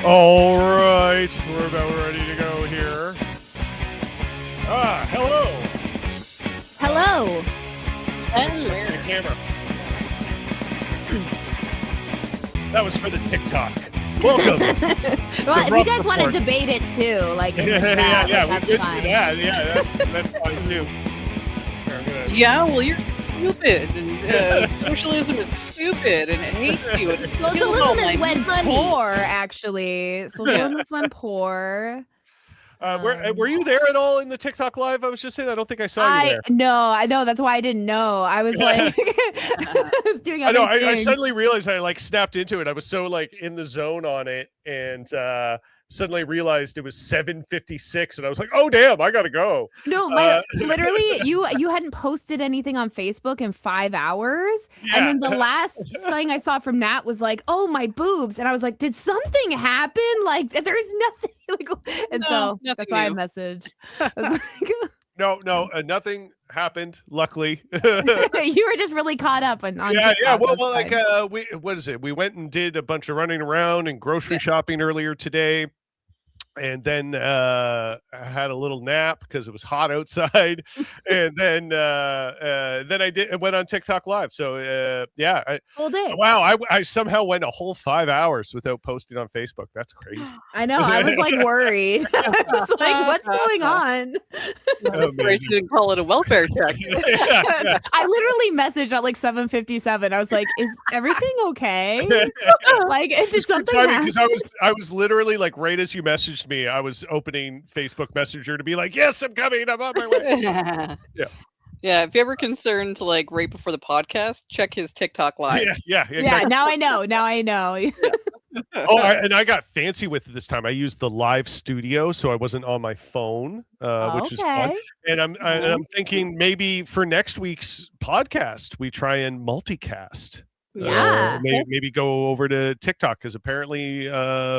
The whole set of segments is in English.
All right, we're about ready to go here. Hello. Hello. Where's the camera? That was for the TikTok. Welcome. Well, if you guys want to debate it too, like in the chat, yeah, that's we could fine. do that. Yeah, that's fine too. Yeah, well, you're stupid, and socialism is stupid, and it hates you. And it kills all Socialism my is when money. poor, actually. Socialism is when poor. Were you there at all in the TikTok live? I was just saying, I don't think I saw you there. I know. That's why I didn't know. I was like, I was doing I know. other I things. suddenly realized I like snapped into it. I was so like in the zone on it, and suddenly realized it was 7:56, and I was like, "Oh damn, I gotta go." No, literally, you hadn't posted anything on Facebook in 5 hours, and then the last thing I saw from Nat was like, "Oh, my boobs," and I was like, "Did something happen? Like, there's nothing." And so that's why I messaged. I was like, No, nothing happened. Luckily, you were just really caught up on yeah. TikTok, Well, like what is it? We went and did a bunch of running around and grocery shopping earlier today. And then I had a little nap because it was hot outside, and then I went on TikTok live. So full day. Wow, I somehow went a whole 5 hours without posting on Facebook. That's crazy. I know. I was like worried. I was like, what's going on? You didn't call it a welfare check. I literally messaged at like 7:57. I was like, "Is everything okay? Like, did something happen?" Because I was literally like right as you messaged me, I was opening Facebook Messenger to be like, "Yes, I'm coming. I'm on my way." Yeah. If you're ever concerned, like right before the podcast, check his TikTok live. Yeah. Yeah. Now I know. And I got fancy with it this time. I used the live studio, so I wasn't on my phone, which is fun. And I'm thinking maybe for next week's podcast we try and multicast. Yeah. Maybe go over to TikTok because apparently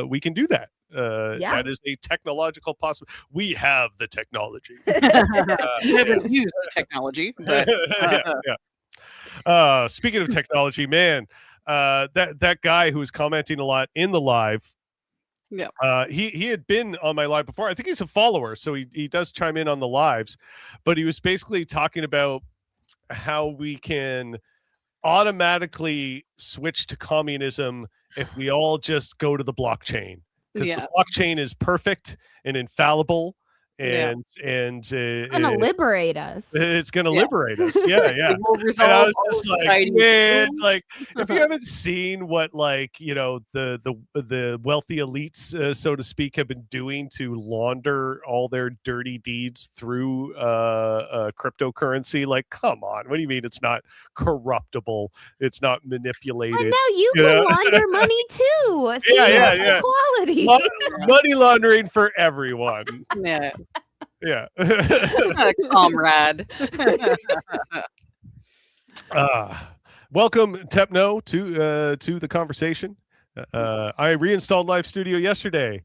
we can do that. That is a technological possibility. We have the technology. We haven't used the technology, but speaking of technology, man, that guy who was commenting a lot in the live, he had been on my live before. I think he's a follower, so he does chime in on the lives, but he was basically talking about how we can automatically switch to communism if we all just go to the blockchain. Because the blockchain is perfect and infallible, and it's gonna liberate us. It's gonna liberate us. Yeah. It will resolve and I was all just like, society's man, issues. like if you haven't seen what like the wealthy elites, so to speak, have been doing to launder all their dirty deeds through cryptocurrency, like come on, what do you mean it's not corruptible? It's not manipulated. But now you can launder money too. See, equality. Money laundering for everyone. Yeah. Comrade. Welcome, Tepno, to the conversation. I reinstalled Live Studio yesterday.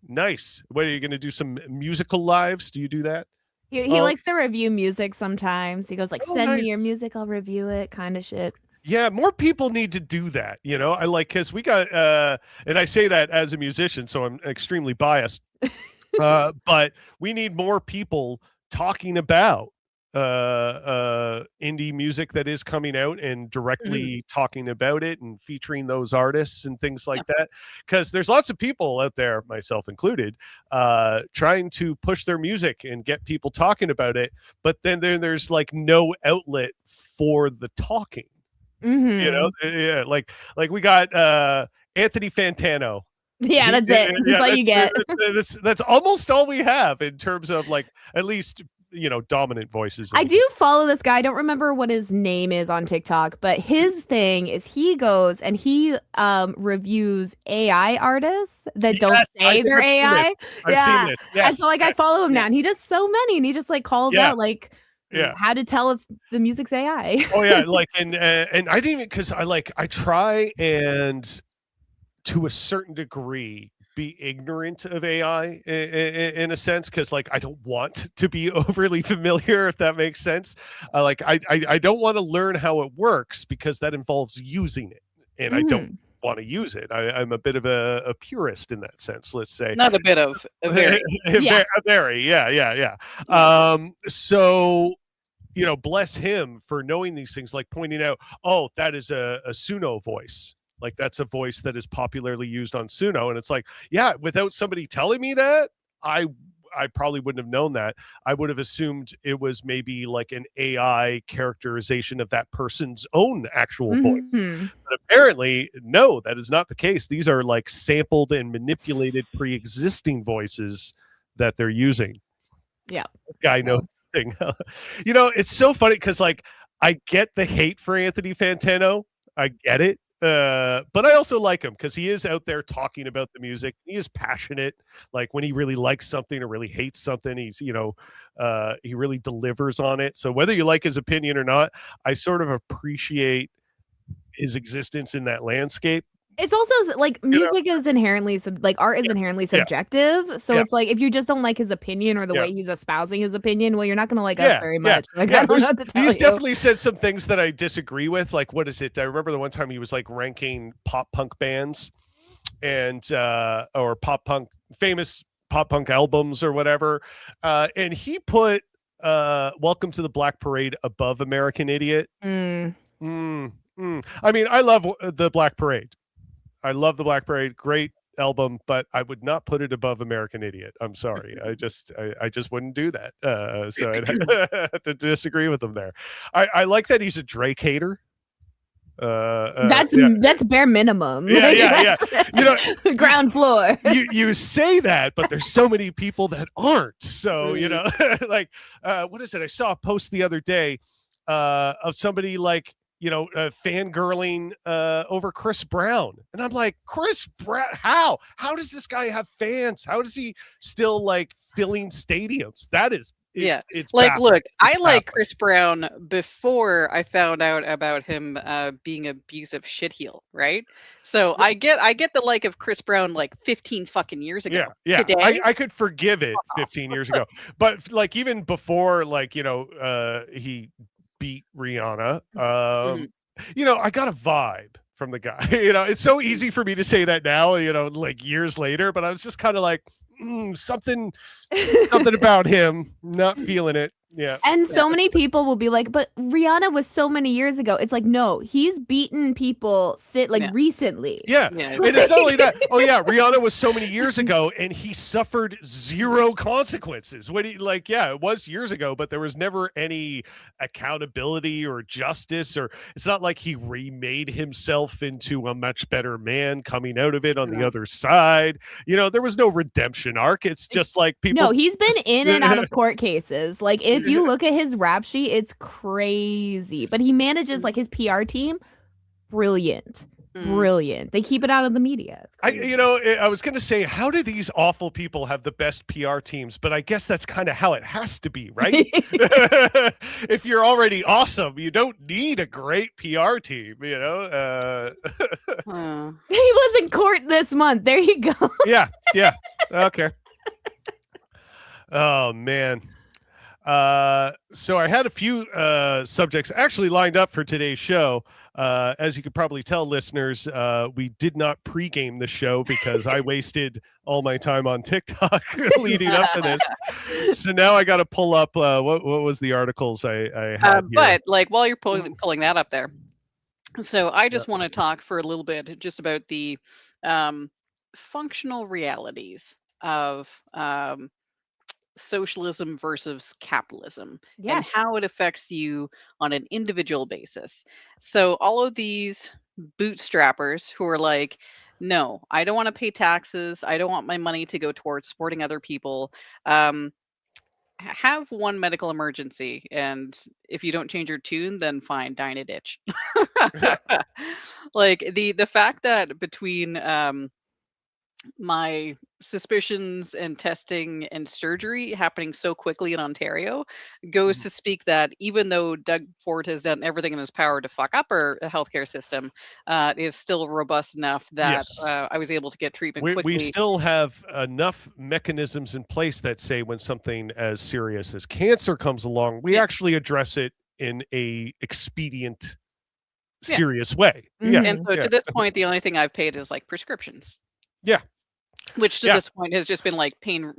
Nice. What are you going to do? Some musical lives? Do you do that? He likes to review music sometimes. He goes like, "Send me your music, I'll review it," kind of shit. Yeah, more people need to do that. You know, I like because we got, and I say that as a musician, so I'm extremely biased. But we need more people talking about indie music that is coming out and directly talking about it and featuring those artists and things like that, because there's lots of people out there, myself included, trying to push their music and get people talking about it, but then there's like no outlet for the talking. You know, like we got Anthony Fantano. Yeah, that's it. That's all you get. That's almost all we have in terms of like at least dominant voices. I do follow this guy. I don't remember what his name is on TikTok, but his thing is he goes and he reviews AI artists that don't say they're AI. I've seen it. Yes. And so like I follow him now, and he does so many, and he just like calls out like how to tell if the music's AI. Oh yeah, like and I didn't even because I try and to a certain degree be ignorant of AI in a sense, because like I don't want to be overly familiar, if that makes sense. I don't want to learn how it works because that involves using it, and I don't want to use it. I'm a bit of a purist in that sense, let's say. Not a bit of, a very. A very, yeah. So, bless him for knowing these things, like pointing out, oh, that is a Suno voice. Like, that's a voice that is popularly used on Suno. And it's like, yeah, without somebody telling me that, I probably wouldn't have known that. I would have assumed it was maybe like an AI characterization of that person's own actual voice. But apparently, no, that is not the case. These are like sampled and manipulated pre-existing voices that they're using. Yeah. Guy knows thing. It's so funny because like I get the hate for Anthony Fantano. I get it. But I also like him because he is out there talking about the music. He is passionate. Like when he really likes something or really hates something, he's, he really delivers on it. So whether you like his opinion or not, I sort of appreciate his existence in that landscape. It's also like music is inherently art is inherently subjective. So it's like if you just don't like his opinion or the way he's espousing his opinion, well, you're not going to like us very much. Like, I don't know what to tell he's definitely said some things that I disagree with. Like, what is it? I remember the one time he was like ranking pop punk bands and or famous pop punk albums or whatever. And he put Welcome to the Black Parade above American Idiot. I mean, I love the Black Parade. I love the Black Parade. Great album, but I would not put it above American Idiot. I'm sorry. I just wouldn't do that. So I'd have to disagree with him there. I like that he's a Drake hater. That's bare minimum. Yeah. Ground floor. You say that, but there's so many people that aren't. So, like, what is it? I saw a post the other day of somebody like, fangirling over Chris Brown. And I'm like, Chris Brown, how does this guy have fans? How does he still like filling stadiums? That is, it's like, baffling. look, I like Chris Brown before I found out about him being abusive shitheel, right? So I get the like of Chris Brown like 15 fucking years ago. Yeah. Today, I could forgive it 15 years ago. But like even before, like, he beat Rihanna. I got a vibe from the guy. It's so easy for me to say that now, like years later, but I was just kind of like, something about him, not feeling it. Yeah. And so many people will be like, but Rihanna was so many years ago. It's like, no, he's beaten people recently. Yeah. And it's not only that. Oh yeah, Rihanna was so many years ago and he suffered zero consequences. It was years ago, but there was never any accountability or justice, or it's not like he remade himself into a much better man coming out of it on the other side. There was no redemption arc. It's just like people. No, he's been in and out of court cases. Like if you look at his rap sheet, it's crazy. But he manages like his PR team. Brilliant. They keep it out of the media. I was going to say, how do these awful people have the best PR teams? But I guess that's kind of how it has to be, right? If you're already awesome, you don't need a great PR team, He was in court this month. There you go. Yeah. Okay. Oh, man. So I had a few subjects actually lined up for today's show. As you could probably tell, listeners, we did not pregame the show because I wasted all my time on TikTok leading up to this. So now I got to pull up what was the articles I had here. But like while you're pulling that up there, so I just want to talk for a little bit just about the functional realities of socialism versus capitalism and how it affects you on an individual basis. So all of these bootstrappers who are like, no, I don't want to pay taxes. I don't want my money to go towards supporting other people. Have one medical emergency, and if you don't change your tune, then fine, die in a ditch. Like the fact that between my suspicions and testing and surgery happening so quickly in Ontario goes to speak that even though Doug Ford has done everything in his power to fuck up our healthcare system, it is still robust enough that I was able to get treatment quickly. We still have enough mechanisms in place that say when something as serious as cancer comes along, we actually address it in a expedient serious way. Yeah. And so to this point, the only thing I've paid is like prescriptions. Yeah. Which to this point has just been like pain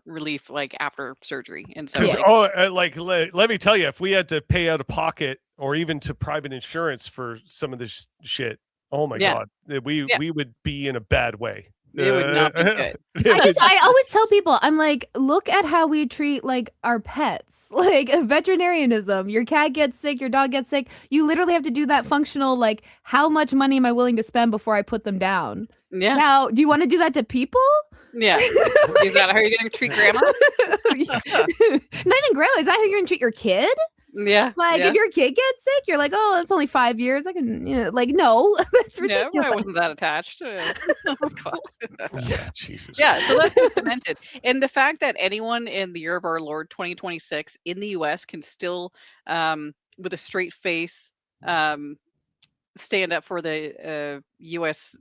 relief, like after surgery. And so, let me tell you, if we had to pay out of pocket or even to private insurance for some of this shit, oh my God, we would be in a bad way. It would not be good. I always tell people, I'm like, look at how we treat like our pets. Like veterinarianism, your cat gets sick, your dog gets sick. You literally have to do that functional, like, how much money am I willing to spend before I put them down? Yeah. Now, do you want to do that to people? Yeah. Is that how you're going to treat grandma? Not even grandma. Is that how you're going to treat your kid? Yeah. Like if your kid gets sick, you're like, oh, it's only 5 years. I can, like, no, that's ridiculous. Yeah, I wasn't that attached. Yeah, Jesus. Yeah, so that's just demented. And the fact that anyone in the year of our Lord 2026 in the US can still, with a straight face, stand up for the US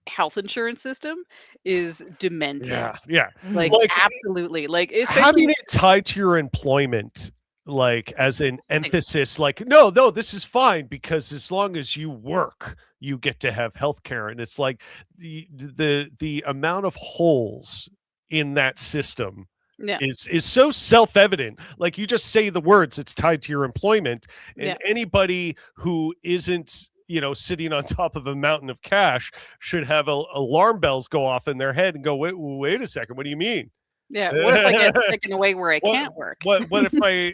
health insurance system is demented. Yeah. Like absolutely. Like having it tied to your employment, like as an emphasis, like no, this is fine because as long as you work, you get to have health care. And it's like the amount of holes in that system is so self-evident. Like you just say the words, it's tied to your employment, and anybody who isn't sitting on top of a mountain of cash should have alarm bells go off in their head and go, wait a second, what do you mean? Yeah. What if I get taken away where I can't work? What if my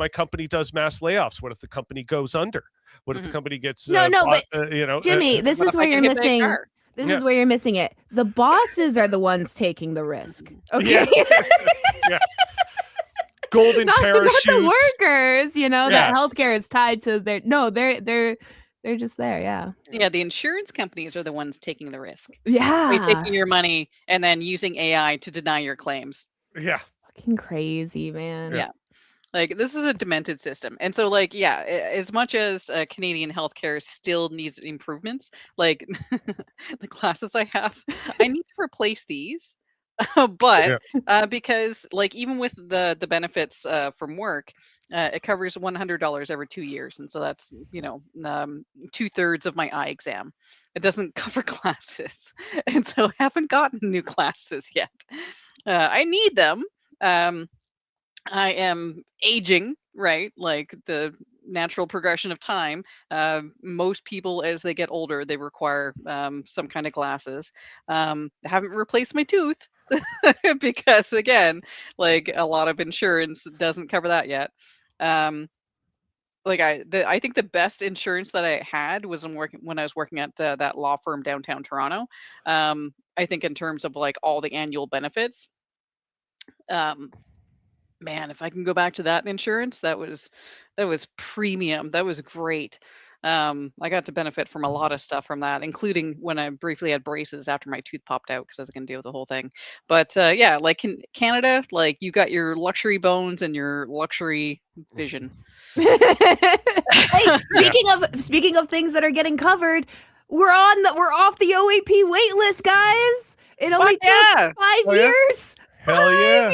company does mass layoffs? What if the company goes under? What if the company gets Jimmy, this is where you're missing. This is where you're missing it. The bosses are the ones taking the risk. Okay. Yeah. Golden parachutes. Not the workers, that healthcare is tied to their. No, they're just there. Yeah. Yeah. The insurance companies are the ones taking the risk. Yeah. By taking your money and then using AI to deny your claims. Yeah. Fucking crazy, man. Yeah. Like this is a demented system. And so as much as Canadian healthcare still needs improvements, like the classes I have, I need to replace these. But because even with the benefits from work, it covers $100 every 2 years, and so that's 2/3 of my eye exam. It doesn't cover classes, and so I haven't gotten new classes yet. I need them. I am aging, right? Like the natural progression of time. Most people, as they get older, they require some kind of glasses. I haven't replaced my tooth. Because again, like a lot of insurance doesn't cover that yet. I think the best insurance that I had was when I was working at that law firm downtown Toronto. I think in terms of like all the annual benefits, man, if I can go back to that insurance, that was premium. That was great. I got to benefit from a lot of stuff from that, including when I briefly had braces after my tooth popped out because I was going to deal with the whole thing. But like in Canada, like you got your luxury bones and your luxury vision. Hey, speaking of things that are getting covered, we're off the OAP wait list, guys. It only took 5 years. Hell yeah.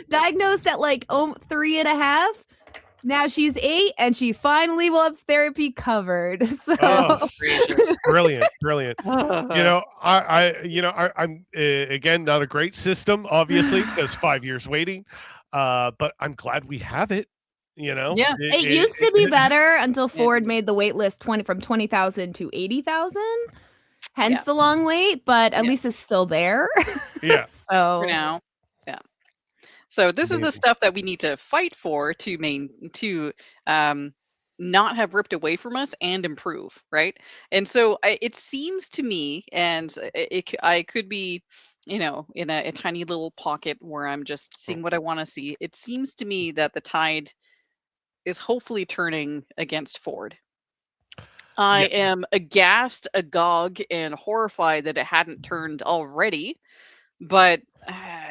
Diagnosed at 3.5. Now she's 8 and she finally will have therapy covered. So brilliant. I'm again, not a great system, obviously, because 5 years waiting. But I'm glad we have it. Yeah. It used to be better until Ford made the wait list from 20,000 to 80,000. Hence the long wait, but at least it's still there. Yeah. So for now. Yeah. So this is the stuff that we need to fight for to not have ripped away from us and improve, right? And so it seems to me, and I could be, in a tiny little pocket where I'm just seeing what I want to see. It seems to me that the tide is hopefully turning against Ford. I am aghast, agog, and horrified that it hadn't turned already. But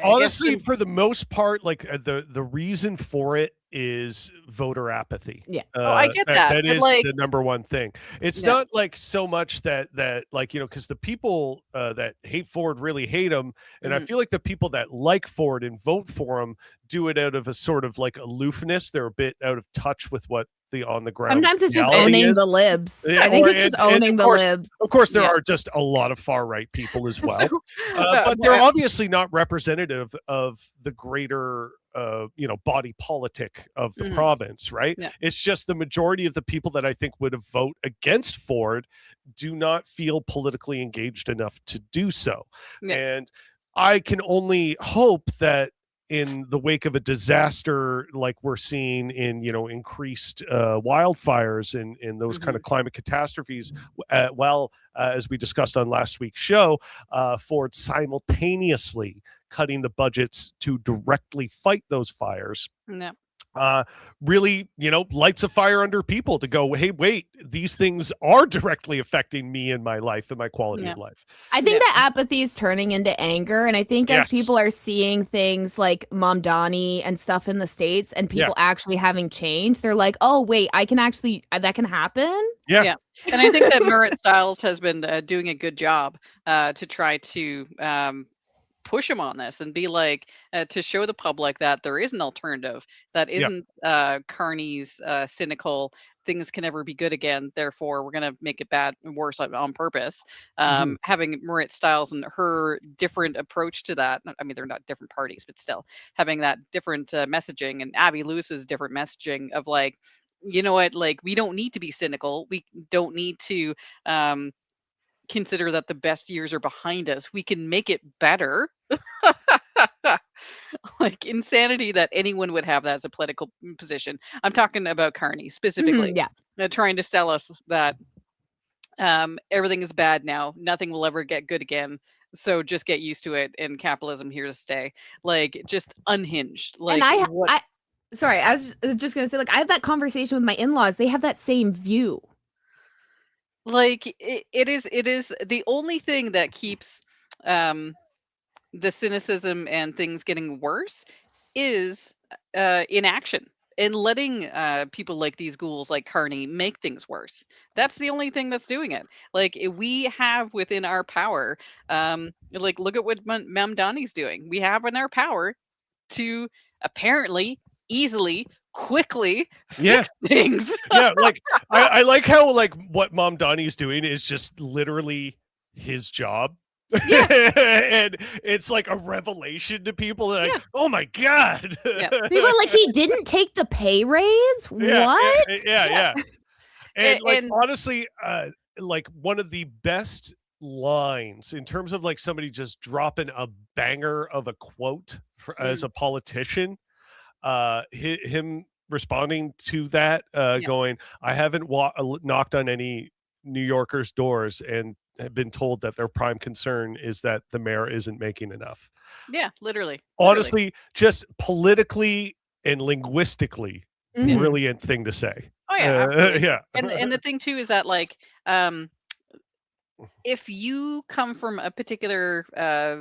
honestly, for the most part, like the reason for it is voter apathy. Yeah. I get that. That is the number one thing. It's not like so much that because the people that hate Ford really hate him, and I feel like the people that like Ford and vote for him do it out of a sort of like aloofness. They're a bit out of touch with what the on the ground. Sometimes it's just owning the libs. I think it's just owning the libs. Of course, there are just a lot of far right people as well, but they're obviously not representative of the greater body politic of the province, right? Yeah. It's just the majority of the people that I think would have voted against Ford do not feel politically engaged enough to do so. Yeah. And I can only hope that in the wake of a disaster like we're seeing in, increased wildfires and in those kind of climate catastrophes, as we discussed on last week's show, Ford simultaneously cutting the budgets to directly fight those fires. Yeah. Really, lights a fire under people to go, hey, wait, these things are directly affecting me and my life and my quality of life. I think that apathy is turning into anger. And I think as people are seeing things like Mamdani and stuff in the States and people actually having change, they're like, oh, wait, I can actually, that can happen. Yeah. And I think that Marit Stiles has been doing a good job to try to push him on this and be like, to show the public that there is an alternative that isn't Carney's cynical things can never be good again, therefore we're going to make it bad and worse on purpose. Having Marit Stiles and her different approach to that, I mean, they're not different parties, but still having that different messaging, and Abby Lewis's different messaging of like, you know what, like, we don't need to be cynical, we don't need to consider that the best years are behind us, we can make it better. Like insanity that anyone would have that as a political position. I'm talking about Carney specifically. Trying to sell us that everything is bad now, nothing will ever get good again, so just get used to it, and capitalism here to stay. Like, just unhinged. Like, and sorry, I was just gonna say, like, I have that conversation with my in-laws. They have that same view. Like, it is the only thing that keeps the cynicism and things getting worse is inaction and letting people like these ghouls like Carney make things worse. That's the only thing that's doing it. Like, we have within our power, like, look at what Mamdani's doing. We have in our power to apparently easily quickly fix things. Like I like how, like, what Mamdani's doing is just literally his job. And it's like a revelation to people. Like, oh my god. People are like, he didn't take the pay raise. What? And honestly, like, one of the best lines in terms of like somebody just dropping a banger of a quote as a politician, him responding to that, going, I haven't knocked on any New Yorkers' doors and have been told that their prime concern is that the mayor isn't making enough. Literally. Honestly, just politically and linguistically, brilliant thing to say. And the thing too is that, like, if you come from a particular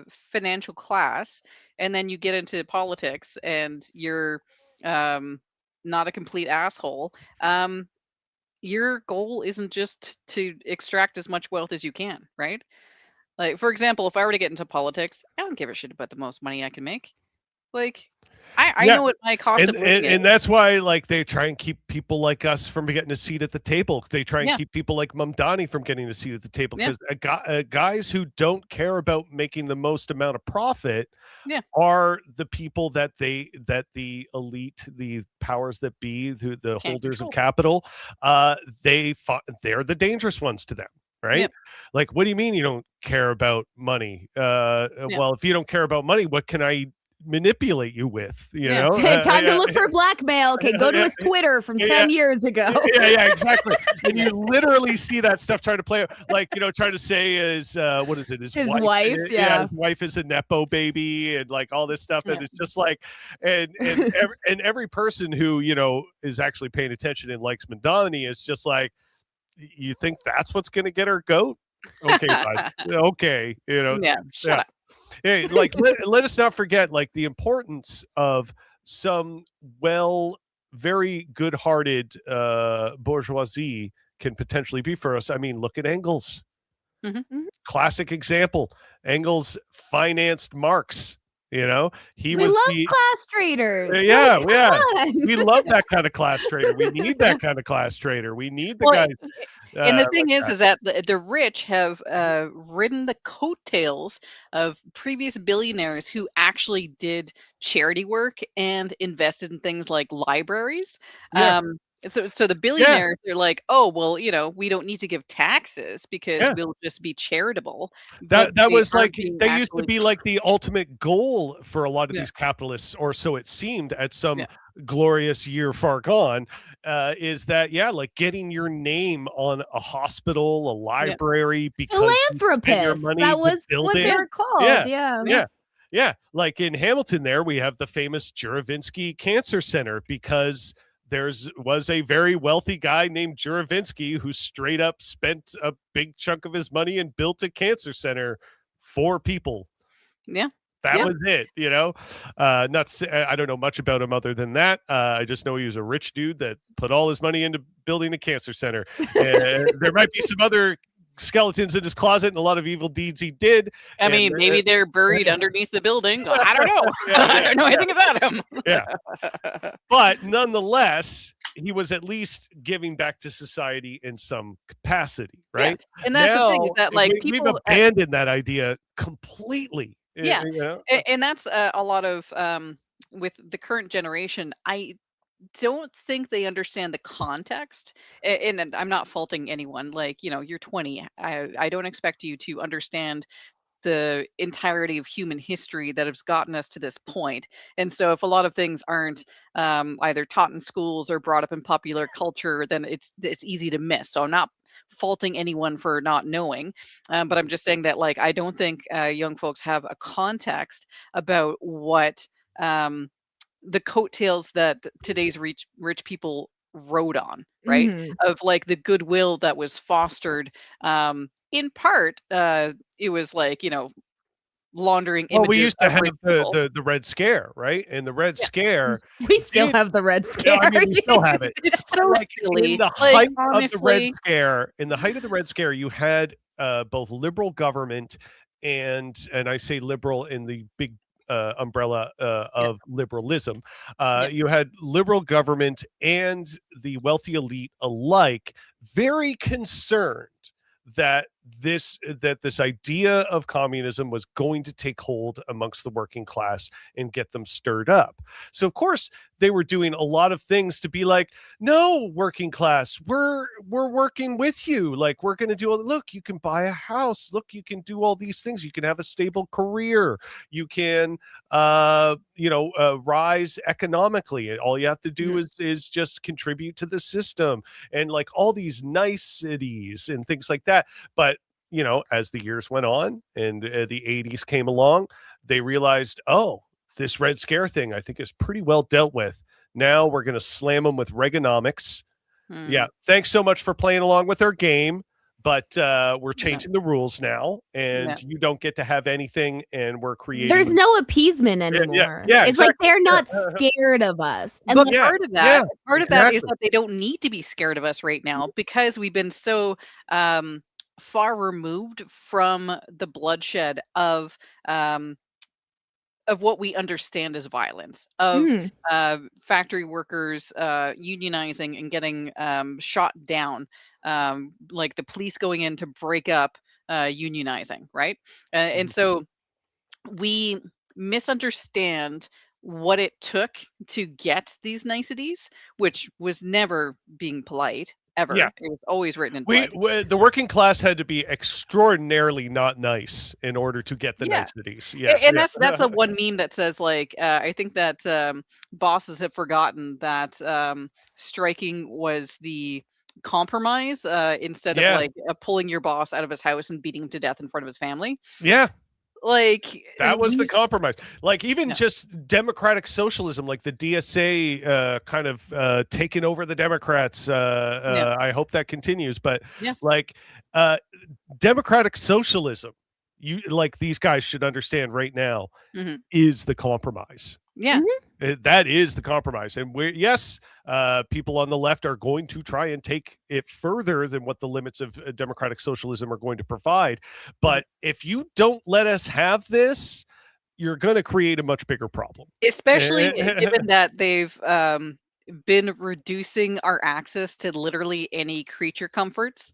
financial class and then you get into politics and you're not a complete asshole, your goal isn't just to extract as much wealth as you can, right? Like, for example, if I were to get into politics, I don't give a shit about the most money I can make. Like, I know what my cost of living is. And that's why, like, they try and keep people like us from getting a seat at the table. They try and keep people like Mamdani from getting a seat at the table, because guys who don't care about making the most amount of profit are the people that the elite, the powers that be, the holders of capital, they're the dangerous ones to them. Right? Like, what do you mean you don't care about money? Well, if you don't care about money, what can I manipulate you with? Time to look for blackmail. Okay, go to his Twitter from 10 years ago. Exactly. And you literally see that stuff trying to play, like, trying to say is what is it, his wife? His wife is a nepo baby, and like all this stuff. And it's just like, and every person who is actually paying attention and likes Mamdani is just like, you think that's what's going to get her goat? Okay, bud. Okay, shut up. Hey, like, let us not forget, like, the importance of some very good-hearted bourgeoisie can potentially be for us. I mean, look at Engels. Classic example. Engels financed Marx You know, he We was love the class traders. yeah, Like, yeah. come on. We love that kind of class trader. We need that kind of class trader. We need the Well, guys and the like thing is that. that the rich have ridden the coattails of previous billionaires who actually did charity work and invested in things like libraries. Yeah, So the yeah, billionaires, they're like, oh well, we don't need to give taxes because yeah. we'll just be charitable, but That they was aren't like being that used to actually. be like the ultimate goal for a lot of Yeah, these capitalists, or so it seemed at yeah, some glorious year far gone. Is that like getting your name on a hospital, a yeah, library because you spent your Philanthropists. money That to was build what it? they were called. Yeah, Yeah. yeah, yeah. Yeah, like in Hamilton there, we have the famous Juravinsky Cancer Center because was a very wealthy guy named Juravinsky who straight up spent a big chunk of his money and built a cancer center for people. yeah, That yeah. was it, not to say, I don't know much about him other than that. I just know he was a rich dude that put all his money into building a cancer center. There might be some other skeletons in his closet and a lot of evil deeds he did. I And mean, maybe they're buried underneath the building. I don't know. yeah, I yeah, don't know anything about him. yeah. But nonetheless, he was at least giving back to society in some capacity, Yeah, right? and that's the thing is Now that like we've people. abandoned that idea completely. Yeah, and that's a lot of with the current generation. I don't think they understand the context, and I'm not faulting anyone. Like you're 20. I don't expect you to understand the entirety of human history that has gotten us to this point. And so, if a lot of things aren't either taught in schools or brought up in popular culture, then it's easy to miss. So I'm not faulting anyone for not knowing, but I'm just saying that like I don't think young folks have a context about what the coattails that today's rich people rode on, right? Mhm. Of like the goodwill that was fostered in part it was like laundering Well, we images used to of have rich people. the Red Scare, right? And the Red Yeah, Scare We still did have the Red yeah, I Scare. mean, we still have it. it's But, so like, in silly, the like height of the Red honestly. Scare you had, both liberal government and I say liberal in the big, umbrella, Yeah, of liberalism. yeah, You had liberal government and the wealthy elite alike very concerned that this idea of communism was going to take hold amongst the working class and get them stirred up. So of course they were doing a lot of things to be like, no, working class, we're working with you. Like, we're going to do look, you can buy a house, look, you can do all these things, you can have a stable career, you can rise economically. All you have to do mhm, is just contribute to the system, and like all these niceties and things like that. But as the years went on and the 80s came along, they realized, oh, this Red Scare thing I think is pretty well dealt with. Now we're going to slam them with Reaganomics. Yeah, mm, thanks so much for playing along with our game, but we're yeah, changing the rules now, yeah. and you don't get to have anything, and we're There's creating. no appeasement Yeah, yeah, anymore. yeah, It's like exactly. they're not scared of us. And But like, Yeah, yeah, part of that is exactly. that they don't need to be scared of us right now because we've been so far removed from the bloodshed um, of what we understand as violence, of mhm. factory workers unionizing and getting shot down, like the police going in to break up unionizing, right? And Mhm. so we misunderstand what it took to get these niceties, which was never being polite Yeah. ever. It was always written in blood. The working class had to be extraordinarily not nice in order to get the Yeah. niceties. Yeah, And yeah. that's the one meme that says like I think that bosses have forgotten that striking was the compromise instead of Yeah, like pulling your boss out of his house and beating him to death in front of his family. yeah. Like That was the we compromise. Like, even yeah, just democratic socialism, like the DSA kind of taking over the Democrats. yeah, I hope that continues. But yes, like uh, democratic socialism, you like these guys should understand right now hmm, is the compromise. yeah, Mhm. That is the compromise. And yes, people on the left are going to try and take it further than what the limits of democratic socialism are going to provide. mhm, But if you don't let us have this, you're going to create a much bigger problem. Especially given that they've been reducing our access to literally any creature comforts.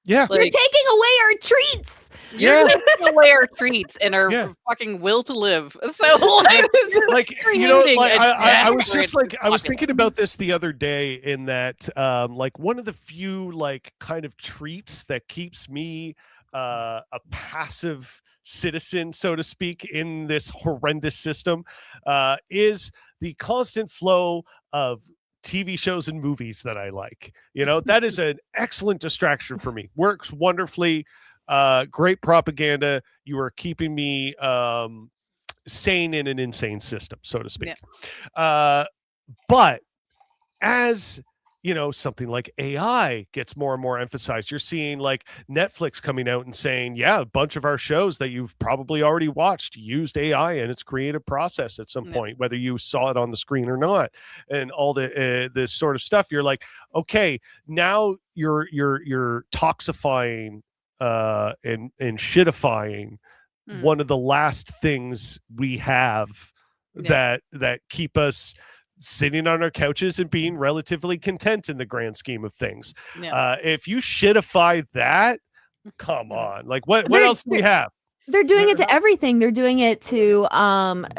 Yeah. You're taking away our treats. You're taking away our treats and our fucking will to live. So like you know, like I was just like I was thinking about this the other day in that like one of the few like kind of treats that keeps me a passive citizen, so to speak, in this horrendous system is the constant flow of TV shows and movies that I like. You know, that is an excellent distraction for me. Works wonderfully. Great propaganda. You are keeping me sane in an insane system, so to speak. But as you know, something like AI gets more and more emphasized. You're seeing like Netflix coming out and saying, yeah, a bunch of our shows that you've probably already watched used AI in its creative process at some point, whether you saw it on the screen or not, and all this sort of stuff. You're like, okay, now you're toxifying and shitifying one of the last things we have that keep us sitting on our couches and being relatively content in the grand scheme of things. If you shitify that, come on, like what else do we have? They're doing it to everything. They're doing it to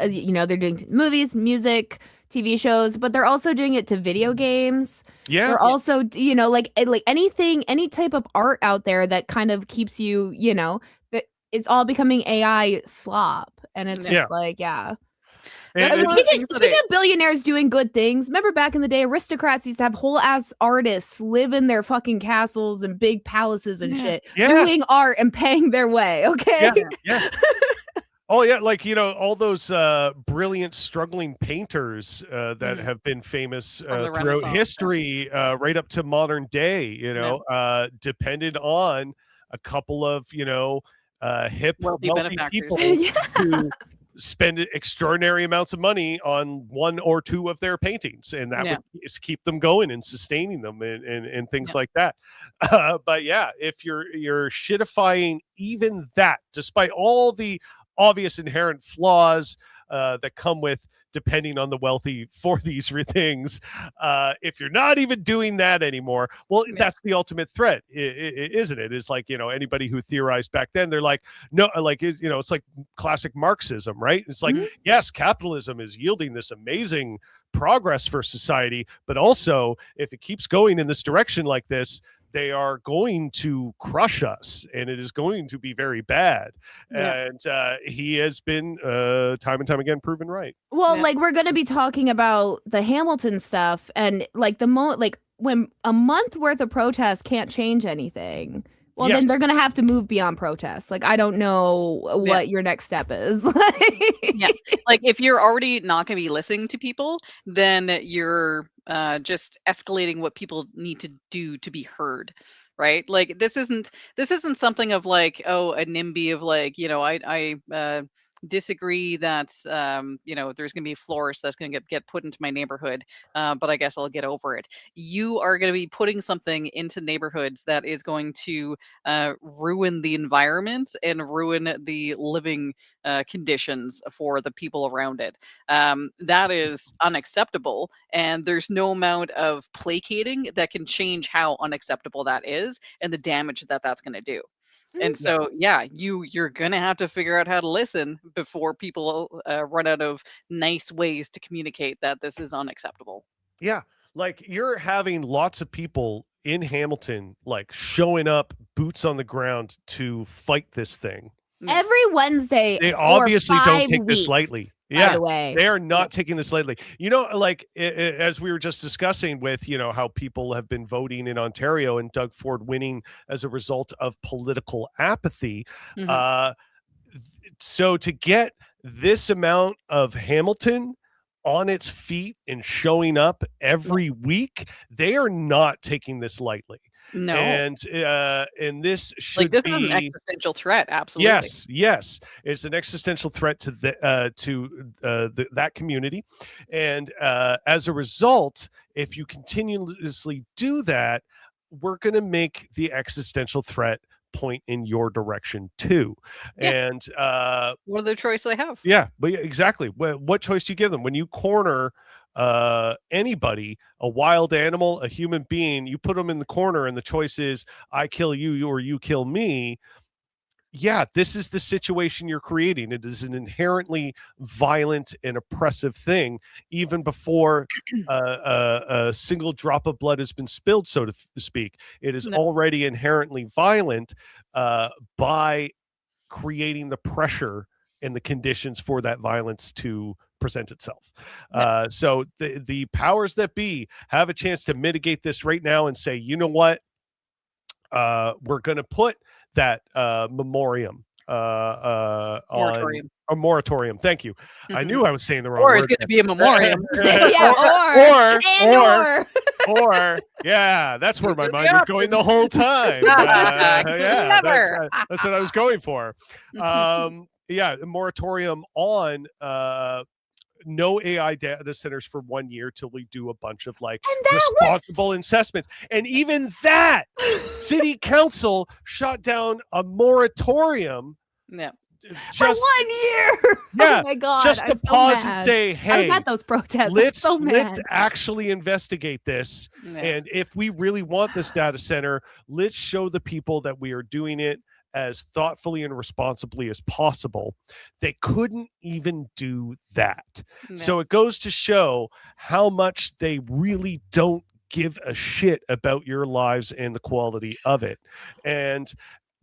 you know, they're doing movies, music, TV shows, but they're also doing it to video games. They're also, you know, like anything, any type of art out there that kind of keeps you, you know, that it's all becoming AI slop, and it's just like Speaking of billionaires doing good things, remember back in the day, aristocrats used to have whole ass artists live in their fucking castles and big palaces and shit, doing art and paying their way. Okay. Oh yeah, like you know, all those brilliant struggling painters that have been famous throughout history, right up to modern day. You know, depended on a couple of hip wealthy people who spend extraordinary amounts of money on one or two of their paintings, and that would keep them going and sustaining them and things like that. But yeah, if you're shitifying even that, despite all the obvious inherent flaws that come with depending on the wealthy for these things, if you're not even doing that anymore, well, that's the ultimate threat, isn't it? It's like, anybody who theorized back then, they're like, no, like, it's like classic Marxism, right? It's like, yes, capitalism is yielding this amazing progress for society, but also if it keeps going in this direction like this, they are going to crush us, and it is going to be very bad. And he has been time and time again proven right. Well, like we're going to be talking about the Hamilton stuff, and like when a month worth of protests can't change anything. Well, then they're going to have to move beyond protests. Like, I don't know what your next step is. Like if you're already not going to be listening to people, then you're just escalating what people need to do to be heard. Right. Like this isn't something of like, oh, a NIMBY of like, I disagree that there's going to be a florist that's going to get put into my neighborhood, but I guess I'll get over it. You are going to be putting something into neighborhoods that is going to ruin the environment and ruin the living conditions for the people around it. That is unacceptable, and there's no amount of placating that can change how unacceptable that is and the damage that that's going to do. And so, you're going to have to figure out how to listen before people run out of nice ways to communicate that this is unacceptable. Yeah. Like you're having lots of people in Hamilton, like showing up boots on the ground to fight this thing. Every Wednesday. They obviously don't take this lightly. By the way, they are not taking this lightly. Like as we were just discussing with, how people have been voting in Ontario and Doug Ford winning as a result of political apathy. So to get this amount of Hamilton on its feet and showing up every week, they are not taking this lightly. No, and this should be is an existential threat. Absolutely, yes, it's an existential threat to that community, and as a result, if you continuously do that, we're going to make the existential threat point in your direction too. And what other choice do they have? Yeah, but exactly. What choice do you give them when you corner anybody, a wild animal, a human being? You put them in the corner, and the choice is I kill you or you kill me. Yeah, this is the situation you're creating. It is an inherently violent and oppressive thing, even before a single drop of blood has been spilled, so to speak. It is already inherently violent by creating the pressure and the conditions for that violence to present itself. So the powers that be have a chance to mitigate this right now and say, you know what? We're going to put that moratorium on a moratorium. Thank you. I knew I was saying the wrong word. Or it's going to be a memoriam. Or yeah, that's where my mind was going the whole time. Yeah, that's what I was going for. Yeah, a moratorium on no AI data centers for 1 year till we do a bunch of like responsible assessments. And even that city council shot down a moratorium. Yeah. Just for 1 year. Yeah. Oh my God. Just to pause and say, hey, I was at those protests. Let's actually investigate this. Yeah. And if we really want this data center, let's show the people that we are doing it as thoughtfully and responsibly as possible. They couldn't even do that. No. So it goes to show how much they really don't give a shit about your lives and the quality of it. And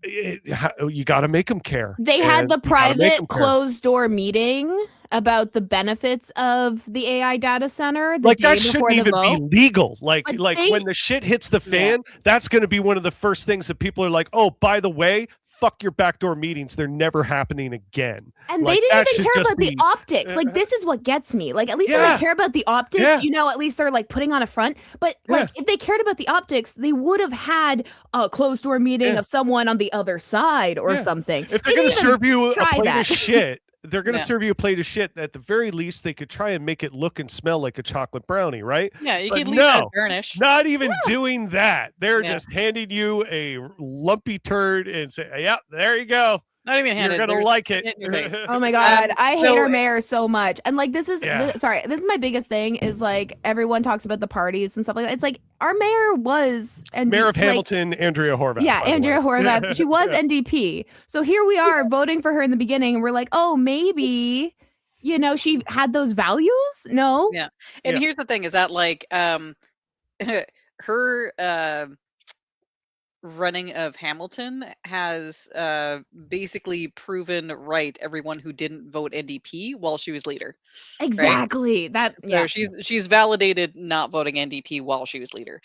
you got to make them care. They had the private closed door meeting about the benefits of the AI data center. Like that shouldn't even be legal. Like when the shit hits the fan, that's going to be one of the first things that people are like, oh, by the way, fuck your backdoor meetings. They're never happening again. And they didn't even care about the optics. Like, this is what gets me. Like, at least when they care about the optics, you know, at least they're like putting on a front. But like, if they cared about the optics, they would have had a closed door meeting of someone on the other side or something. If they're going to serve you a plate of shit, they're going to serve you a plate of shit. At the very least, they could try and make it look and smell like a chocolate brownie, right? Yeah, you could leave that garnish. Not even doing that. They're just handing you a lumpy turd and say, "Yeah, there you go." Not even handed. You're gonna like it. Oh my God, I hate our mayor so much. And like, this is sorry, this is my biggest thing. Is like everyone talks about the parties and stuff like that. It's like our mayor was mayor of Hamilton, Andrea Horvath. Yeah, Andrea Horvath. She was NDP. So here we are voting for her in the beginning, and we're like, oh, maybe, you know, she had those values. No. Yeah, and here's the thing: is that like her running of Hamilton has basically proven right everyone who didn't vote NDP while she was leader. Exactly. Right? So she's validated not voting NDP while she was leader,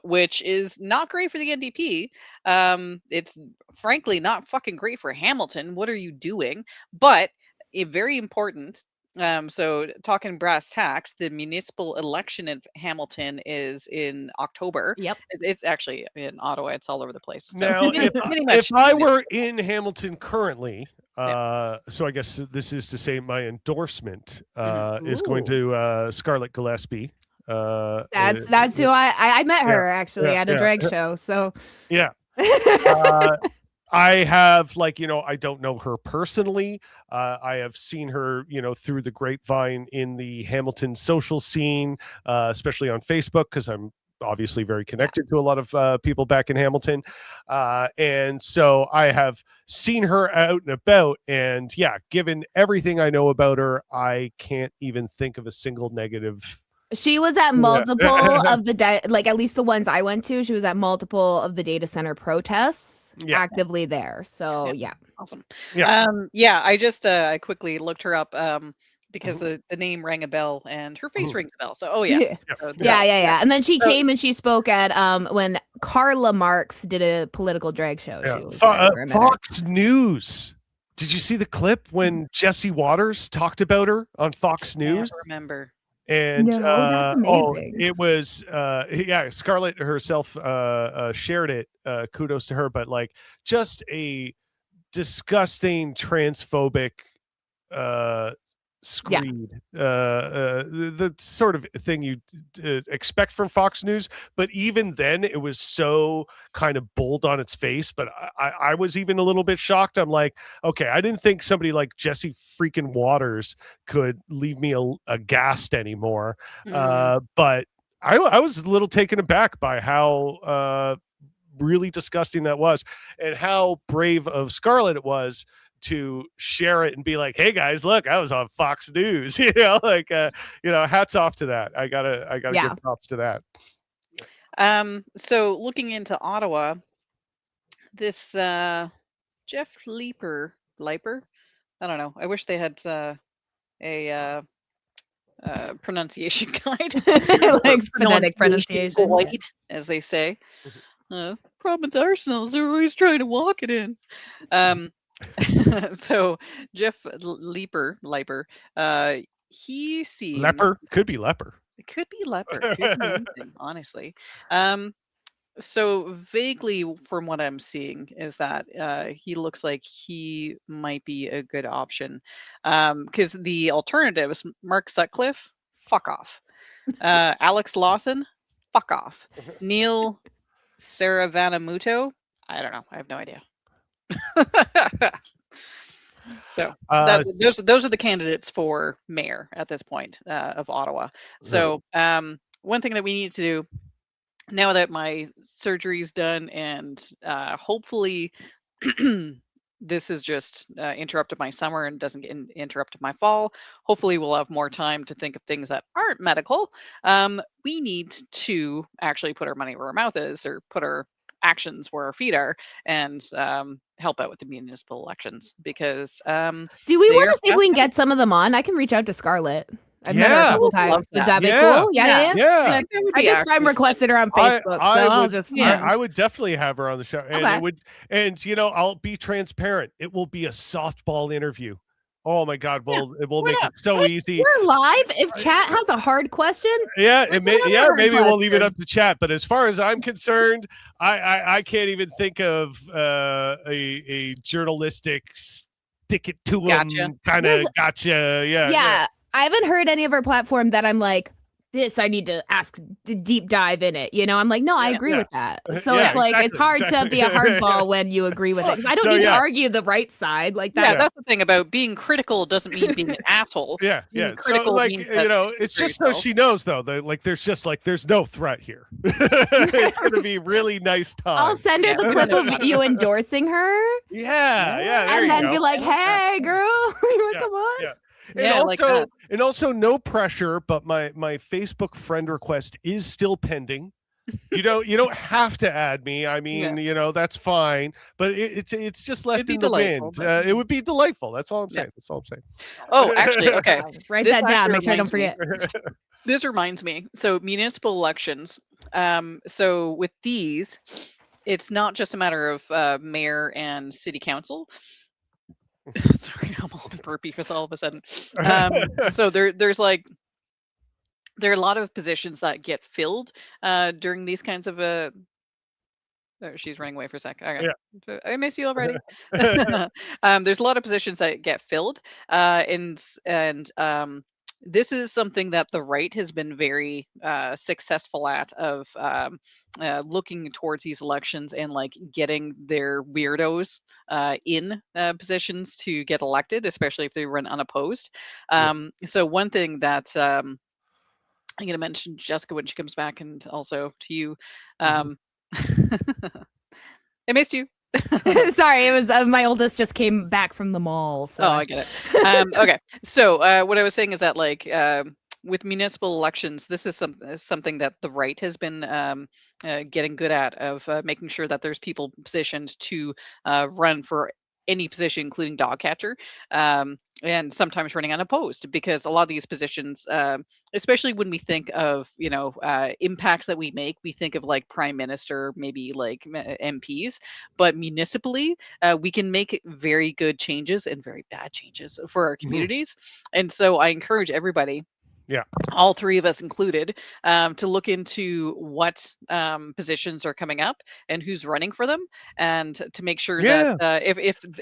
which is not great for the NDP. It's frankly not fucking great for Hamilton. What are you doing? But very important. So talking brass tacks, the municipal election in Hamilton is in October. Yep. It's actually in Ottawa. It's all over the place. So now, if I were in Hamilton currently, so I guess this is to say my endorsement is going to Scarlett Gillespie. That's who I met her actually at a drag show. So yeah. I have, like, you know, I don't know her personally. I have seen her, you know, through the grapevine in the Hamilton social scene, especially on Facebook, because I'm obviously very connected to a lot of people back in Hamilton. And so I have seen her out and about. And yeah, given everything I know about her, I can't even think of a single negative. She was at multiple of the, like at least the ones I went to, she was at multiple of the data center protests. Actively there. So awesome. I just I quickly looked her up because the name rang a bell and her face rings a bell. So yeah. And then she came and she spoke at when Carla Marks did a political drag show. Fox News. Did you see the clip when Jesse Waters talked about her on Fox News? I remember. And it was Scarlett herself shared it. Kudos to her, but like just a disgusting transphobic screed, the sort of thing you expect from Fox News. But even then, it was so kind of bold on its face. But I was even a little bit shocked. I'm like, okay, I didn't think somebody like Jesse freaking Waters could leave me aghast anymore. But I was a little taken aback by how really disgusting that was, and how brave of Scarlett it was to share it and be like, hey guys, look, I was on Fox News. Like hats off to that. I gotta give props to that. So looking into Ottawa, this Jeff Leeper, I don't know, I wish they had a pronunciation guide. Like phonetic pronunciation, white, as they say. Province Arsenals are always trying to walk it in. So Jeff Leeper, he seems leper. Could be leper. It could be leper. Could be anything, honestly. So vaguely from what I'm seeing is that he looks like he might be a good option. Because the alternatives, Mark Sutcliffe, fuck off. Alex Lawson, fuck off. Neil Saravanamuto, I don't know. I have no idea. So those are the candidates for mayor at this point of Ottawa. So one thing that we need to do now that my surgery's done, and hopefully this has just interrupted my summer and doesn't get interrupted my fall. Hopefully we'll have more time to think of things that aren't medical. We need to actually put our money where our mouth is, or put our actions where our feet are, and help out with the municipal elections, because do we want to see if we can get some of them on? I can reach out to Scarlett. I've met her a couple times. Would that be cool? Yeah. I just friend requested her on Facebook, I would definitely have her on the show, and it would, and I'll be transparent. It will be a softball interview. Oh my God! It will make it so easy. We're live. If chat has a hard question, maybe we'll leave it up to chat. But as far as I'm concerned, I can't even think of a journalistic stick it to them kind of gotcha. Yeah. I haven't heard any of her platform that I'm like, this I need to ask deep dive in it. I'm like, no, I agree with that. So it's like, it's hard to be a hardball when you agree with it, because I don't need to argue the right side like that. Yeah, that's the thing about being critical doesn't mean being an asshole. Critical, so it's just so she knows though that there's no threat here. It's gonna be really nice time. I'll send her the clip of you endorsing her. And then be like, hey girl, come on. And also no pressure, but my Facebook friend request is still pending. You don't have to add me. I mean, that's fine, but it's just left in the wind. It would be delightful. That's all I'm saying. Oh, actually, okay. Write that down. Make sure I don't forget. This reminds me. So municipal elections. So with these, it's not just a matter of mayor and city council. Sorry, I'm all burpy for all of a sudden. So there are a lot of positions that get filled during these kinds of she's running away for a sec. Okay. I miss you already. There's a lot of positions that get filled, and this is something that the right has been very successful at, of looking towards these elections and like getting their weirdos in positions to get elected, especially if they run unopposed. So one thing that I'm going to mention Jessica when she comes back, and also to you. I missed you. Sorry, it was my oldest just came back from the mall. So. Oh, I get it. Okay, so what I was saying is that with municipal elections, this is something that the right has been getting good at, of making sure that there's people positioned to run for any position, including dog catcher, and sometimes running unopposed, because a lot of these positions, especially when we think of impacts that we make, we think of like prime minister, maybe like MPs, but municipally we can make very good changes and very bad changes for our communities. And so I encourage everybody Yeah. All three of us included, to look into what positions are coming up and who's running for them, and to make sure that Yeah.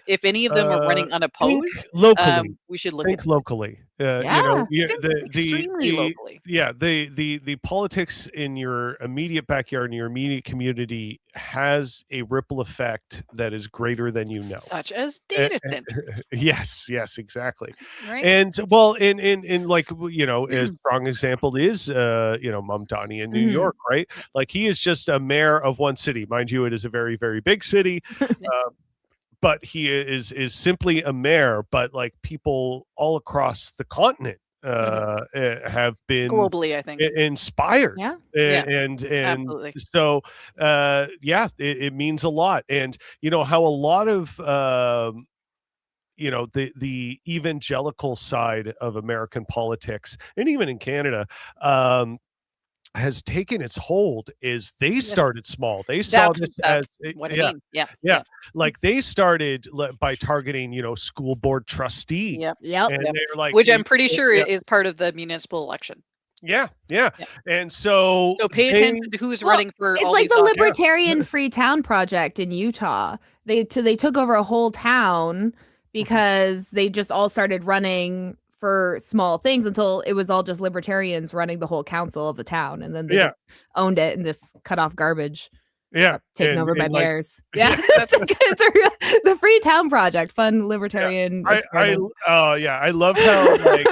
if any of them are running Think unopposed, locally. we should look Think into it. locally. Yeah. Think extremely locally. The politics in your immediate backyard, in your immediate community, has a ripple effect that is greater than you know. Such as Eh, data centers. yes, exactly. Right? And well, in like a strong example is Mamdani in New Mhm. York, right? Like he is just a mayor of one city, mind you. It is a very very big city. But he is simply a mayor, but like people all across the continent have been Globally, I think. inspired. Yeah. Yeah, And absolutely. so it means a lot. And how a lot of the evangelical side of American politics, and even in Canada, has taken its hold is they Yes. started small. They saw That's this that's as what I yeah, mean. Yeah. yeah. Yeah. Like they started by targeting, school board trustees. Yep. Yep. And Yep. they're like, Which I'm pretty sure yeah, is part of the municipal election. yeah. Yeah. And so So pay they, attention to who's Well, running for it's all like these the offices. Libertarian Freetown Project in Utah. They took over a whole town because they just all started running for small things until it was all just libertarians running the whole council of the town, and then they yeah, just owned it and just cut off garbage. yeah. Taken over by and like, bears. Yeah, the Freetown Project, fun libertarian I experiment. I love how like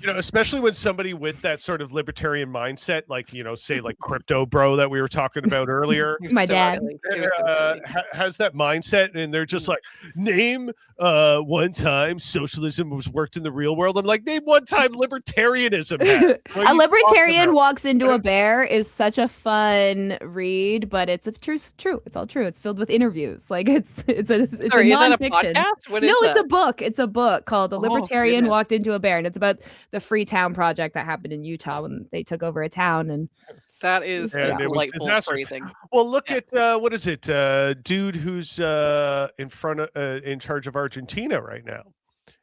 especially when somebody with that sort of libertarian mindset, like say like crypto bro that we were talking about earlier, My dad. Silly. It was so silly. has that mindset, and they're just like, name one time socialism was worked in the real world. I'm like, name one time libertarianism had. What are A you talking libertarian about? walks into a bear is such a fun read, but it's true. It's all true. It's filled with interviews. Like it's Sorry, a is that a nonfiction. podcast? What No, is it's that? a book. It's a book called "The Oh, Libertarian goodness. Walked into a Bear," and it's about the Freetown Project that happened in Utah when they took over a town. And That is a And it was delightful disastrous. phrasing. Well, look Yeah. at what is it, dude who's in charge of Argentina right now.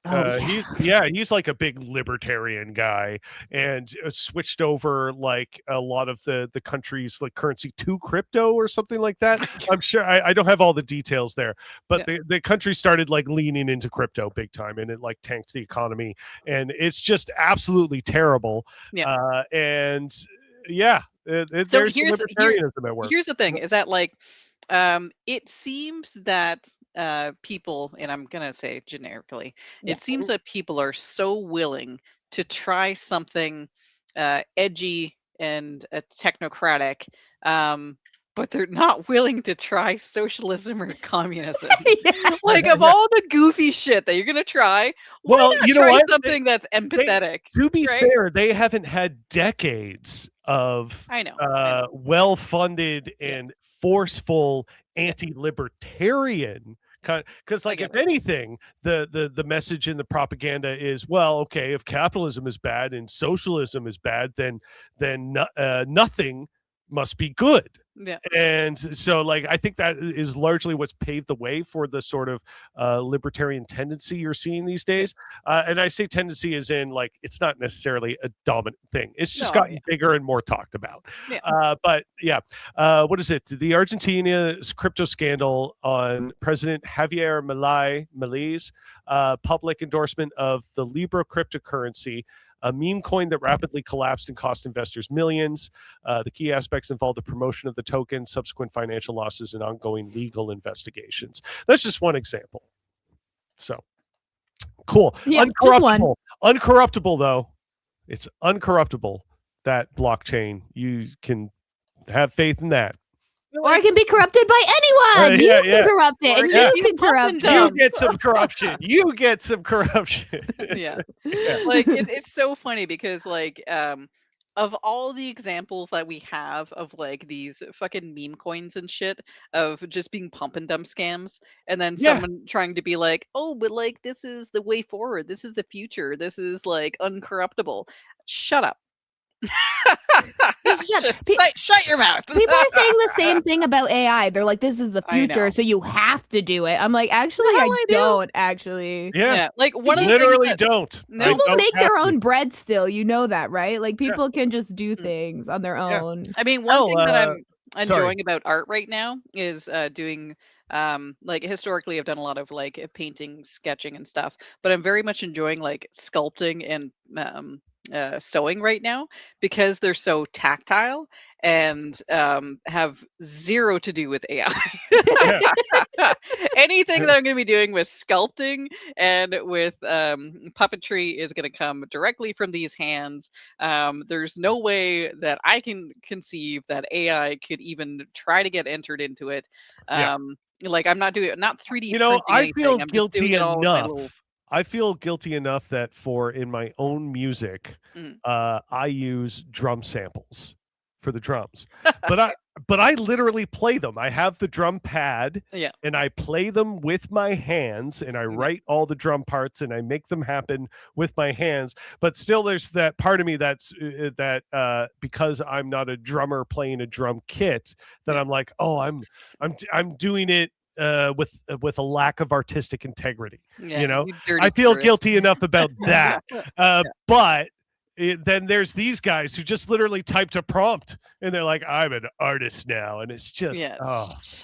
He's like a big libertarian guy, and switched over like a lot of the country's like currency to crypto or something like that. I'm sure I don't have all the details there, but Yeah. the country started like leaning into crypto big time, and it like tanked the economy, and it's just absolutely terrible. Yeah. And yeah, So there's libertarianism at work. here's the thing: is that like, it seems that people, and I'm gonna say generically, Yeah. it seems that people are so willing to try something edgy and technocratic, but they're not willing to try socialism or communism. Like, of all the goofy shit that you're gonna try, why Well, not you know try what? something that's empathetic? To be right? fair, they haven't had decades of I know. well-funded Yeah. and forceful anti-libertarian kind. Because, like, get if anything, the message in the propaganda is, well, okay, if capitalism is bad and socialism is bad, then nothing must be good. Yeah. And so, like, I think that is largely what's paved the way for the sort of libertarian tendency you're seeing these days. And I say tendency as in, like, it's not necessarily a dominant thing. It's just No, gotten yeah. bigger and more talked about. Yeah. But yeah, what is it? The Argentina's crypto scandal on President Javier Milei's public endorsement of the Libra cryptocurrency, a meme coin that rapidly collapsed and cost investors millions. The key aspects involve the promotion of the token, subsequent financial losses, and ongoing legal investigations. That's just one example. So cool. Yeah, just one. Uncorruptible, though. It's uncorruptible, that blockchain. You can have faith in that. Or it can be corrupted by anyone. You can corrupt it, and you can corrupt it. You get some corruption. You get some corruption. Yeah. Like it's so funny because like of all the examples that we have of like these fucking meme coins and shit of just being pump and dump scams, and then someone trying to be like, oh, but like this is the way forward, this is the future, this is like uncorruptible. Shut up. Shut your mouth. People are saying the same thing about AI. They're like, this is the future, so you have to do it. I'm like, actually, I don't actually. Yeah. Like one of literally don't. People make their own bread still. You know that, right? Like people can just do things on their own. I mean, one thing that I'm enjoying about art right now is doing like historically I've done a lot of like painting, sketching and stuff, but I'm very much enjoying like sculpting and sewing right now because they're so tactile and have zero to do with AI. Anything that I'm going to be doing with sculpting and with puppetry is going to come directly from these hands. There's no way that I can conceive that AI could even try to get entered into it. Like I'm not 3D. You know, I feel I'm guilty enough. I feel guilty enough that in my own music, I use drum samples for the drums, but I literally play them. I have the drum pad, and I play them with my hands, and I write all the drum parts, and I make them happen with my hands. But still, there's that part of me that's because I'm not a drummer playing a drum kit, that I'm like, oh, I'm doing it with a lack of artistic integrity. You know, I feel guilty enough about that. But then there's these guys who just literally typed a prompt and they're like, I'm an artist now, and it's just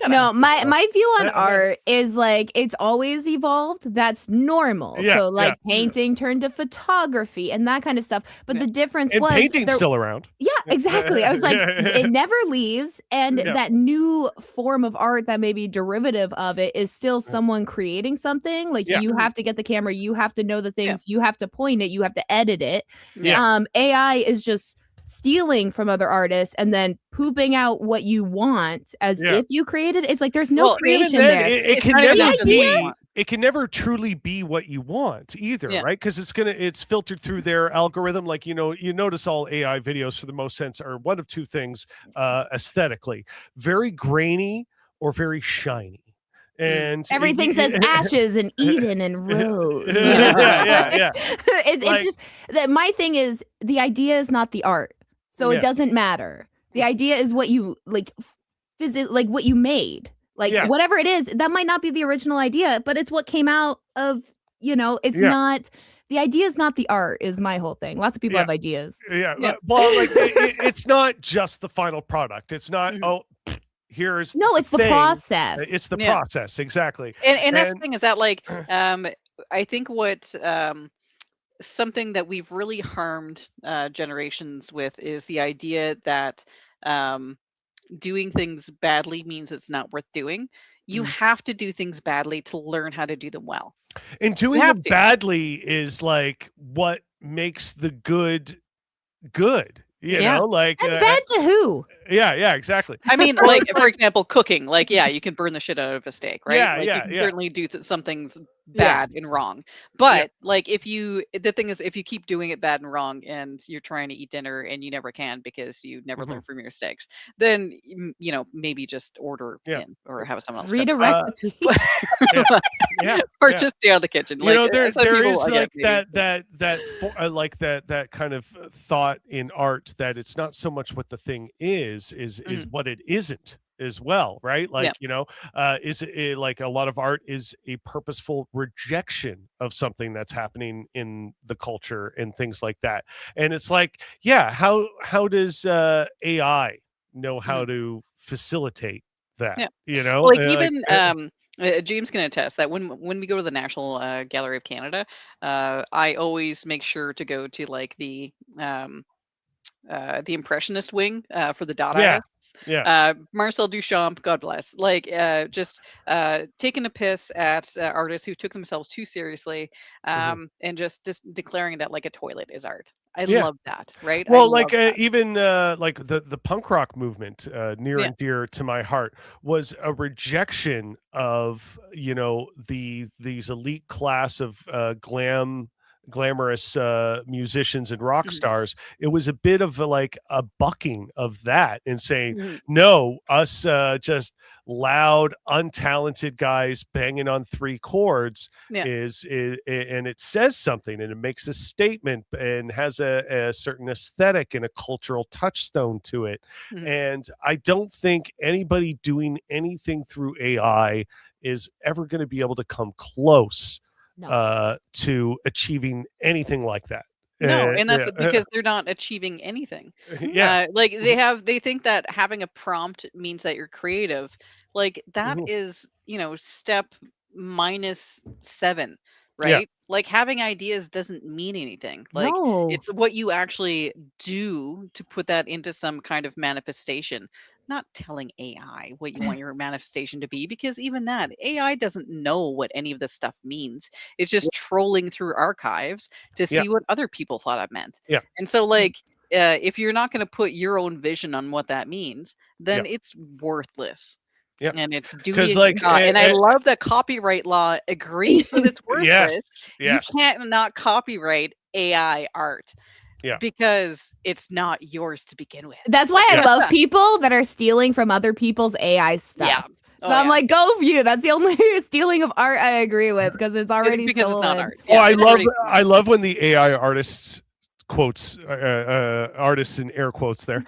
my view on art is like it's always evolved. That's normal. So like painting turned to photography and that kind of stuff, but the difference was painting's still around. Exactly. I was like, it never leaves, and that new form of art that may be derivative of it is still someone creating something. Like you have to get the camera, you have to know the things, you have to point it, you have to edit it. AI is just stealing from other artists and then pooping out what you want as if you created it. It's like there's no creation there. It can never truly be what you want either, right? Because it's filtered through their algorithm. Like, you notice all AI videos for the most sense are one of two things aesthetically: very grainy or very shiny. And everything says ashes and Eden and rose. It's like, just that my thing is the idea is not the art, so it doesn't matter. The idea is what you like what you made, whatever it is. That might not be the original idea, but it's what came out of it's not. The idea is not the art, is my whole thing. Lots of people have ideas. Well, like it's not just the final product. It's not it's the process. It's the process, exactly. And that's the thing is that like I think what something that we've really harmed generations with is the idea that doing things badly means it's not worth doing. You have to do things badly to learn how to do them well. And doing them badly is like what makes the good. You know, like and bad to who? Yeah, exactly. I mean, like for example, cooking. Like, you can burn the shit out of a steak, right? You can certainly do some things bad and wrong. But like, the thing is, if you keep doing it bad and wrong, and you're trying to eat dinner and you never can because you never learn from your mistakes, then maybe just order in or have someone else read a recipe, or just stay out of the kitchen. There is like that kind of thought in art that it's not so much what the thing is what it isn't as well, right? Like, is it like a lot of art is a purposeful rejection of something that's happening in the culture and things like that. And it's like, how does AI know how to facilitate that? James can attest that when we go to the National Gallery of Canada, I always make sure to go to like the impressionist wing for the dot artists. Marcel Duchamp, God bless. Like just taking a piss at artists who took themselves too seriously, and just declaring that like a toilet is art. I love that, right? Well, like even like the punk rock movement, near and dear to my heart, was a rejection of these elite class of glam glamorous musicians and rock stars. It was a bit of a bucking of that and saying, no, us just loud, untalented guys banging on 3 chords is and it says something and it makes a statement and has a certain aesthetic and a cultural touchstone to it. And I don't think anybody doing anything through AI is ever going to be able to come close to achieving anything like that. No, and that's because they're not achieving anything. Like they think that having a prompt means that you're creative. Like that is, step -7, right? Like having ideas doesn't mean anything. Like it's what you actually do to put that into some kind of manifestation. Not telling AI what you want your manifestation to be, because even that AI doesn't know what any of this stuff means. It's just trolling through archives to see what other people thought it meant. And so like if you're not going to put your own vision on what that means, then it's worthless. And it's duty and I love that copyright law agrees that it's worthless. You can't not copyright AI art. Because it's not yours to begin with. That's why I love people that are stealing from other people's AI stuff. So I'm like, go for you. That's the only stealing of art I agree with, because it's already because it's not art. I love when the AI artists quotes artists in air quotes there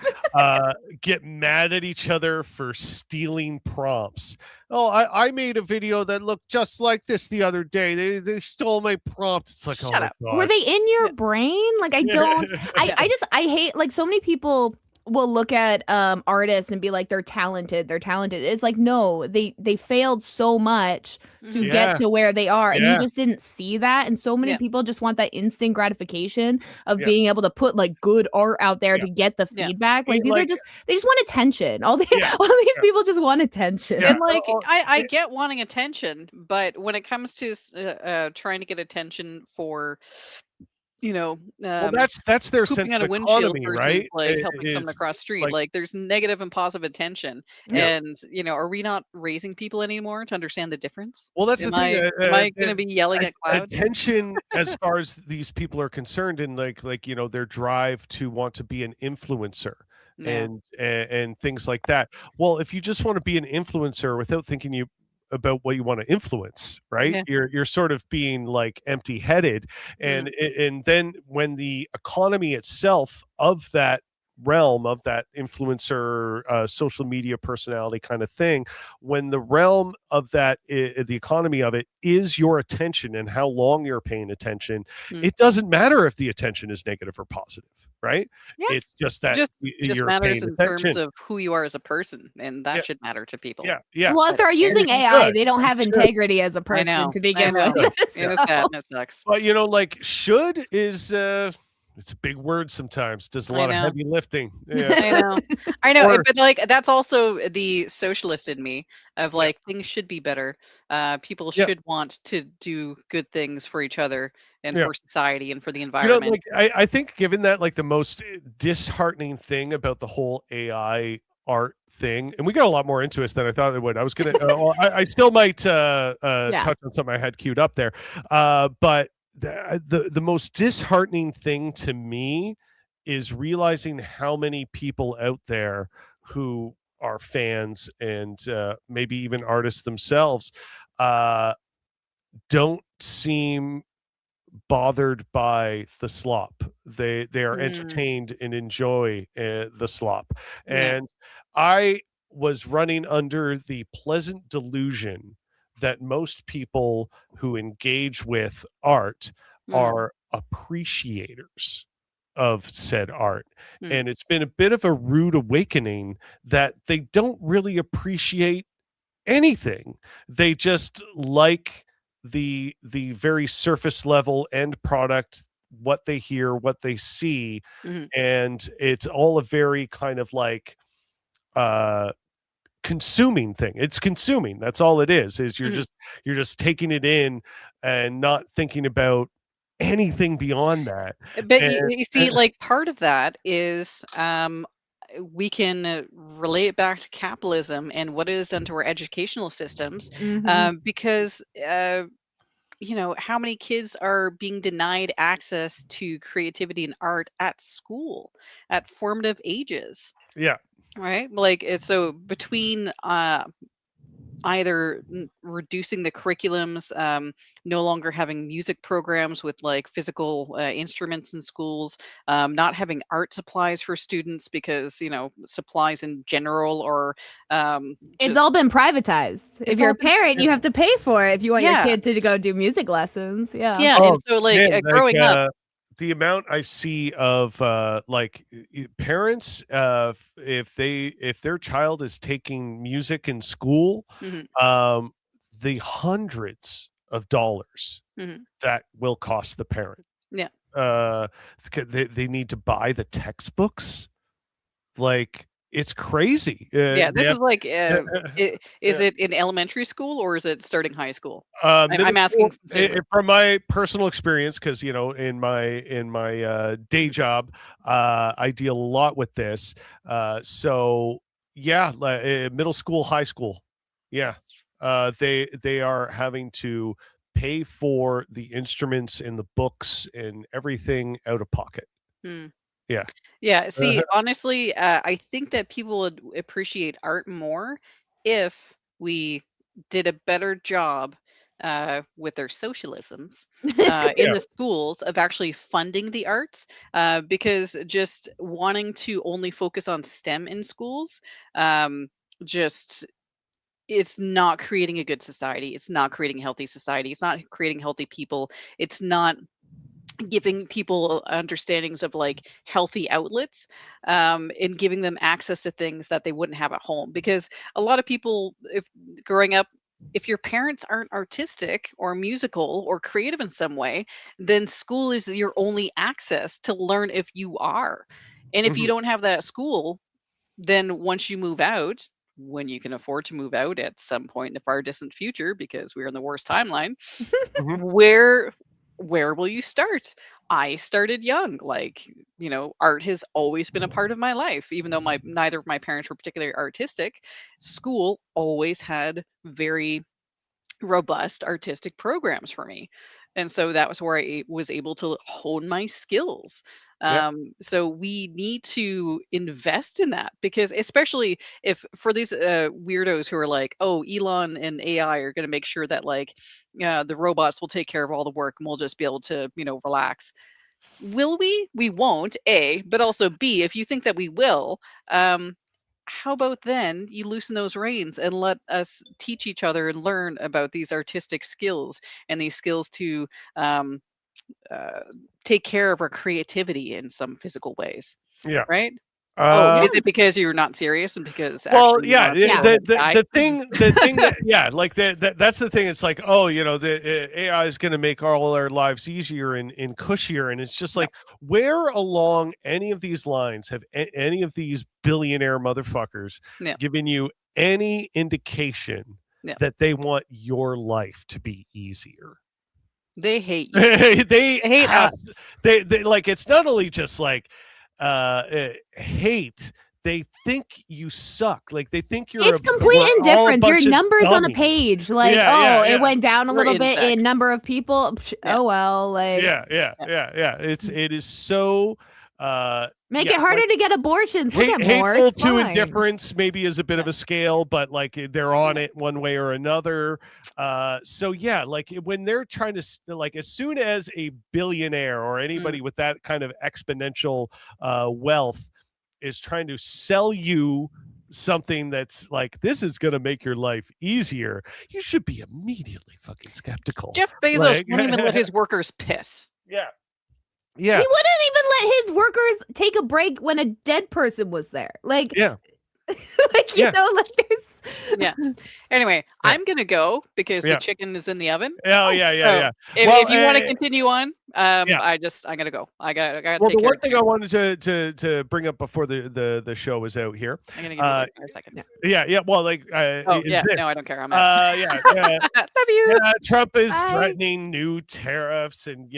get mad at each other for stealing prompts. I made a video that looked just like this the other day. They stole my prompt. It's like, Shut up. Were they in your brain? Like I don't I hate, like, so many people will look at artists and be like, they're talented. It's like, no, they failed so much to get to where they are, and you just didn't see that. And so many people just want that instant gratification of being able to put like good art out there to get the feedback. Like they just want attention. All these people just want attention. And like I get wanting attention, but when it comes to trying to get attention for that's their sense out of a windshield economy, versus right? like helping someone across the street. Like there's negative and positive attention. And are we not raising people anymore to understand the difference? Well, that's the thing. Am I going to be yelling at clouds? Attention, as far as these people are concerned, and their drive to want to be an influencer. And things like that. Well, if you just want to be an influencer without thinking about what you want to influence, right? You're sort of being like empty-headed, and then when the economy itself of that realm, of that influencer social media personality kind of thing, when the realm of that the economy of it is your attention and how long you're paying attention, it doesn't matter if the attention is negative or positive, right? It's just that just matters in terms of who you are as a person, and that should matter to people. Well, if they're using AI, they don't have integrity as a person to begin with. That sucks. But like should is it's a big word sometimes. Does a lot of heavy lifting. I know. But like that's also the socialist in me of like things should be better. People should want to do good things for each other and for society and for the environment. I think given that like the most disheartening thing about the whole AI art thing, and we got a lot more into this than I thought it would. I was gonna I still might touch on something I had queued up there, but the most disheartening thing to me is realizing how many people out there who are fans and maybe even artists themselves don't seem bothered by the slop. They are entertained and enjoy the slop. And I was running under the pleasant delusion that most people who engage with art are appreciators of said art. And it's been a bit of a rude awakening that they don't really appreciate anything. They just like the very surface level end product, what they hear, what they see, and it's all a very kind of like consuming thing. It's consuming. That's all it is you're just taking it in and not thinking about anything beyond that. But you see, like part of that is we can relate back to capitalism and what it has done to our educational systems, because how many kids are being denied access to creativity and art at school at formative ages? Yeah. Right? Like, so between either reducing the curriculums, no longer having music programs with like physical instruments in schools, not having art supplies for students because supplies in general, or it's all been privatized. If you're a parent, you have to pay for it if you want your kid to go do music lessons. Yeah, and so like growing up, the amount I see of like parents, if their child is taking music in school, the hundreds of dollars that will cost the parent. Yeah. They need to buy the textbooks. Like, it's crazy. Yeah, this is like, is it in elementary school or is it starting high school? I'm asking from my personal experience, because in my day job, I deal a lot with this. So yeah, middle school, high school, yeah, they are having to pay for the instruments and the books and everything out of pocket. Yeah. Yeah. See, honestly, I think that people would appreciate art more if we did a better job with their socialisms in the schools of actually funding the arts, because just wanting to only focus on STEM in schools, just it's not creating a good society. It's not creating a healthy society. It's not creating healthy people. It's not giving people understandings of like healthy outlets, and giving them access to things that they wouldn't have at home. Because a lot of people, if growing up, if your parents aren't artistic or musical or creative in some way, then school is your only access to learn if you are. And if you don't have that at school, then once you move out, when you can afford to move out at some point in the far distant future, because we're in the worst timeline, where will you start? I started young. Like, art has always been a part of my life, even though neither of my parents were particularly artistic. School always had very robust artistic programs for me. And so that was where I was able to hone my skills. So we need to invest in that, because especially if for these weirdos who are like, oh, Elon and AI are going to make sure that like the robots will take care of all the work and we'll just be able to, relax. Will we? We won't, A, but also B, if you think that we will, how about then you loosen those reins and let us teach each other and learn about these artistic skills and these skills to take care of our creativity in some physical ways. Yeah. Right. Is it because you're not serious and because the thing that, like that's the thing. It's like, the AI is going to make all our lives easier and cushier, and it's just like, where along any of these lines have any of these billionaire motherfuckers given you any indication that they want your life to be easier? They hate you. they hate us. They like, it's not only just like hate, they think you suck. Like, they think you're complete indifference. Your numbers on a page, like, it went down a little bit in number of people. Oh well, like it is so make it harder to get abortions. We'll get more. Hateful to indifference maybe is a bit of a scale, but like, they're on it one way or another. So yeah, like, when they're trying to, like, as soon as a billionaire or anybody with that kind of exponential wealth is trying to sell you something that's like, this is going to make your life easier, you should be immediately fucking skeptical. Jeff Bezos won't even let his workers piss. Yeah. He wouldn't even let his workers take a break when a dead person was there. Like, like, you know, like, there's Anyway, I'm gonna go because the chicken is in the oven. If you want to continue on, I'm gonna go. I gotta well, take the care one thing I wanted to bring up before the show is out here. I'm gonna give you a second. Well, like, no, I don't care. I'm out. Love you. Trump is threatening new tariffs, and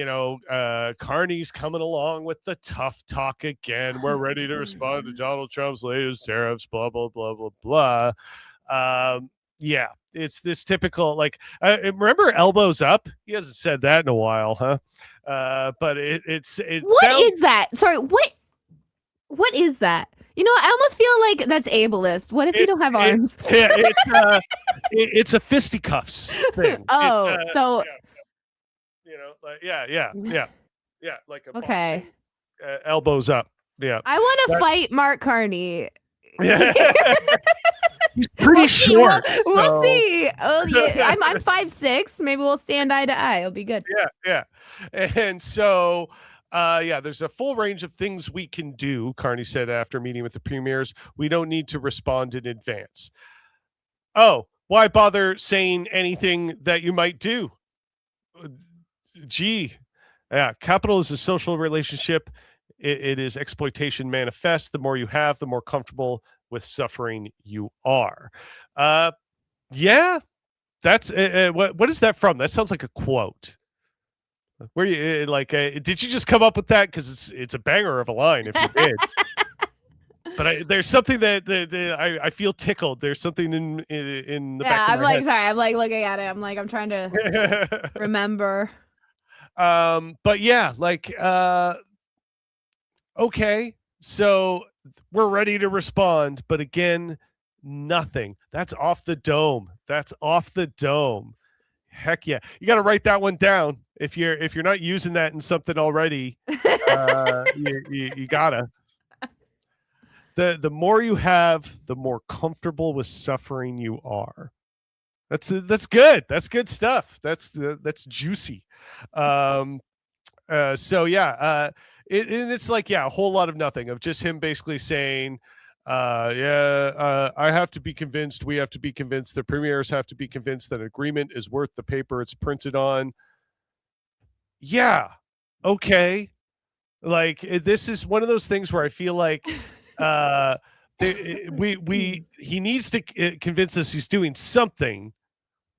Carney's coming along with the tough talk again. We're ready to respond to Donald Trump's latest tariffs. Blah blah blah blah blah. Yeah, it's this typical like. Remember elbows up? He hasn't said that in a while, huh? But it what sounds. Is that? Sorry, what is that? You know, I almost feel like that's ableist. What if you don't have arms? It's a fisticuffs thing. Oh, so you know, like yeah, like a okay. Boxing, elbows up. Yeah, I want to fight Mark Carney. He's pretty short. We'll see. Oh, yeah, I'm 5'6". Maybe we'll stand eye to eye. It'll be good. Yeah. And so, there's a full range of things we can do. Carney said after meeting with the premiers, we don't need to respond in advance. Oh, why bother saying anything that you might do? Gee, yeah. Capital is a social relationship. It is exploitation manifest. The more you have, the more comfortable with suffering you are. Yeah, that's what is that from? That sounds like a quote. Where you did you just come up with that? Because it's a banger of a line if you did. But there's something that I feel tickled. There's something in the back of my head. Sorry. I'm like looking at it. I'm trying to remember. But yeah, okay, so we're ready to respond, but again, nothing. That's off the dome. Heck yeah. You got to write that one down. If you're not using that in something already, you gotta. The more you have, the more comfortable with suffering you are. That's good. That's good stuff. That's juicy. So yeah, it's like, a whole lot of nothing, of just him basically saying, I have to be convinced, we have to be convinced, the premiers have to be convinced that agreement is worth the paper it's printed on. Yeah. Okay. Like, this is one of those things where I feel like he needs to convince us he's doing something,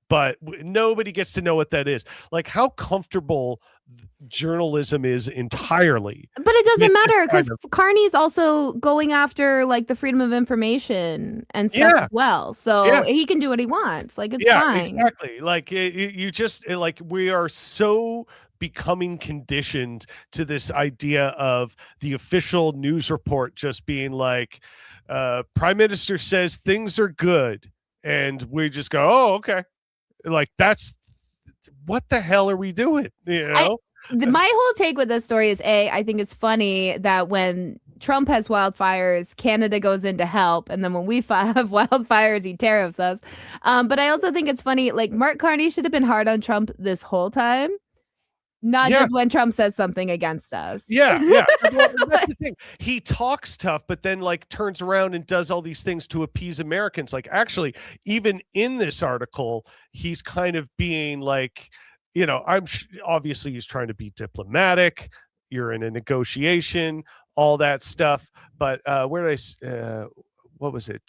but nobody gets to know what that is. Like, how comfortable journalism is entirely. But it doesn't matter, because Carney's also going after like the freedom of information and stuff as well. So he can do what he wants. Like, it's fine. Exactly. Like, you just like, we are so becoming conditioned to this idea of the official news report just being like, Prime Minister says things are good, and we just go, oh, okay. Like, that's what the hell are we doing? You know, my whole take with this story is I think it's funny that when Trump has wildfires, Canada goes in to help, and then when we have wildfires, he tariffs us. But I also think it's funny, like, Mark Carney should have been hard on Trump this whole time. Not just when Trump says something against us. Yeah. Well, that's the thing. He talks tough, but then like turns around and does all these things to appease Americans. Like, actually, even in this article, he's kind of being like, obviously he's trying to be diplomatic. You're in a negotiation, all that stuff. But what was it?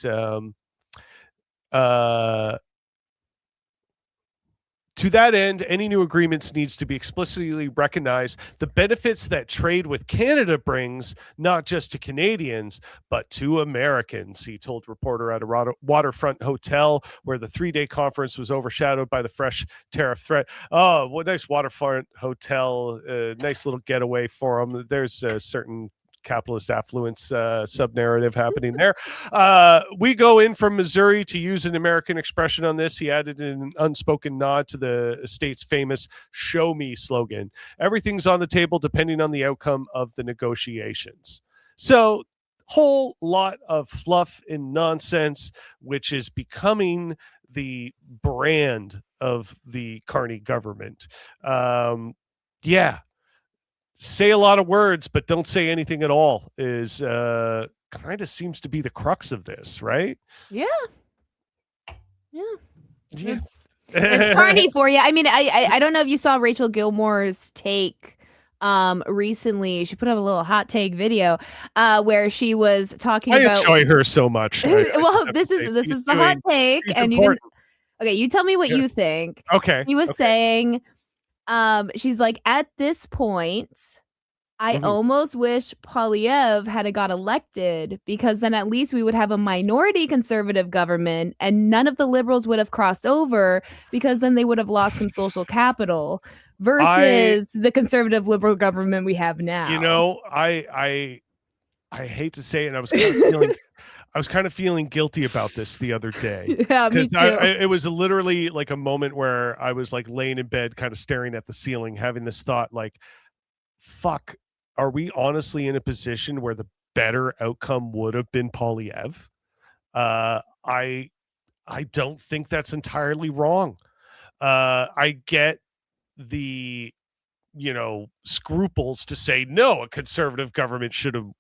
To that end, any new agreements needs to be explicitly recognize the benefits that trade with Canada brings, not just to Canadians, but to Americans, he told a reporter at a waterfront hotel where the 3-day conference was overshadowed by the fresh tariff threat. Oh, what a nice waterfront hotel, nice little getaway for him. There's a certain capitalist affluence sub-narrative happening there. We go in from Missouri, to use an American expression on this. He added an unspoken nod to the state's famous "Show Me" slogan. Everything's on the table depending on the outcome of the negotiations. So, whole lot of fluff and nonsense, which is becoming the brand of the Carney government. Say a lot of words, but don't say anything at all is kind of seems to be the crux of this, right? Yeah. It's Carney for you. I mean, I don't know if you saw Rachel Gilmore's take recently. She put up a little hot take video where she was talking about. I enjoy her so much. This is the hot take, and you tell me what you think. Okay. He was saying, she's like, at this point, I almost wish Polyev had got elected, because then at least we would have a minority conservative government and none of the liberals would have crossed over, because then they would have lost some social capital versus the conservative liberal government we have now. You know, I hate to say it, and I was kind of feeling guilty about this the other day. Yeah, me too. It was literally like a moment where I was like laying in bed, kind of staring at the ceiling, having this thought like, fuck, are we honestly in a position where the better outcome would have been Polyev? I don't think that's entirely wrong. I get the scruples to say no, a conservative government shouldn't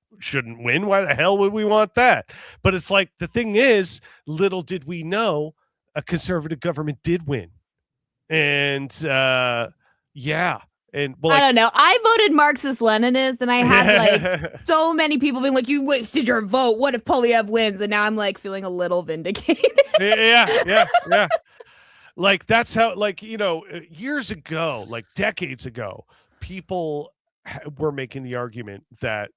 win. Why the hell would we want that? But it's like, the thing is, little did we know, a conservative government did win. And yeah. And well, I don't know. I voted Marxist-Leninist, and I had like so many people being like, "You wasted your vote. What if Polyev wins?" And now I'm like feeling a little vindicated. Yeah. Like, that's how, like, years ago, like decades ago, people were making the argument that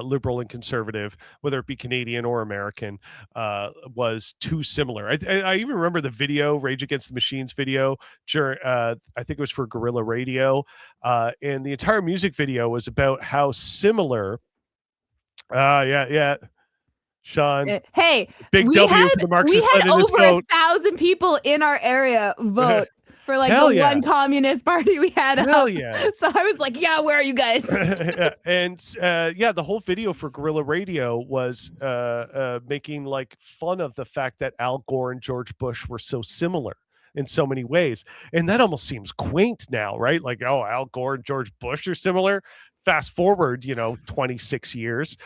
liberal and conservative, whether it be Canadian or American, was too similar. I even remember the video, Rage Against the Machines video, I think it was for Guerrilla Radio, and the entire music video was about how similar. Yeah. Sean, hey, big W for the Marxist. We had over 1,000 people in our area vote for like one communist party we had. Hell yeah! So I was like, yeah, where are you guys? And the whole video for Guerrilla Radio was making like fun of the fact that Al Gore and George Bush were so similar in so many ways, and that almost seems quaint now, right? Like, oh, Al Gore and George Bush are similar. Fast forward, 26 years,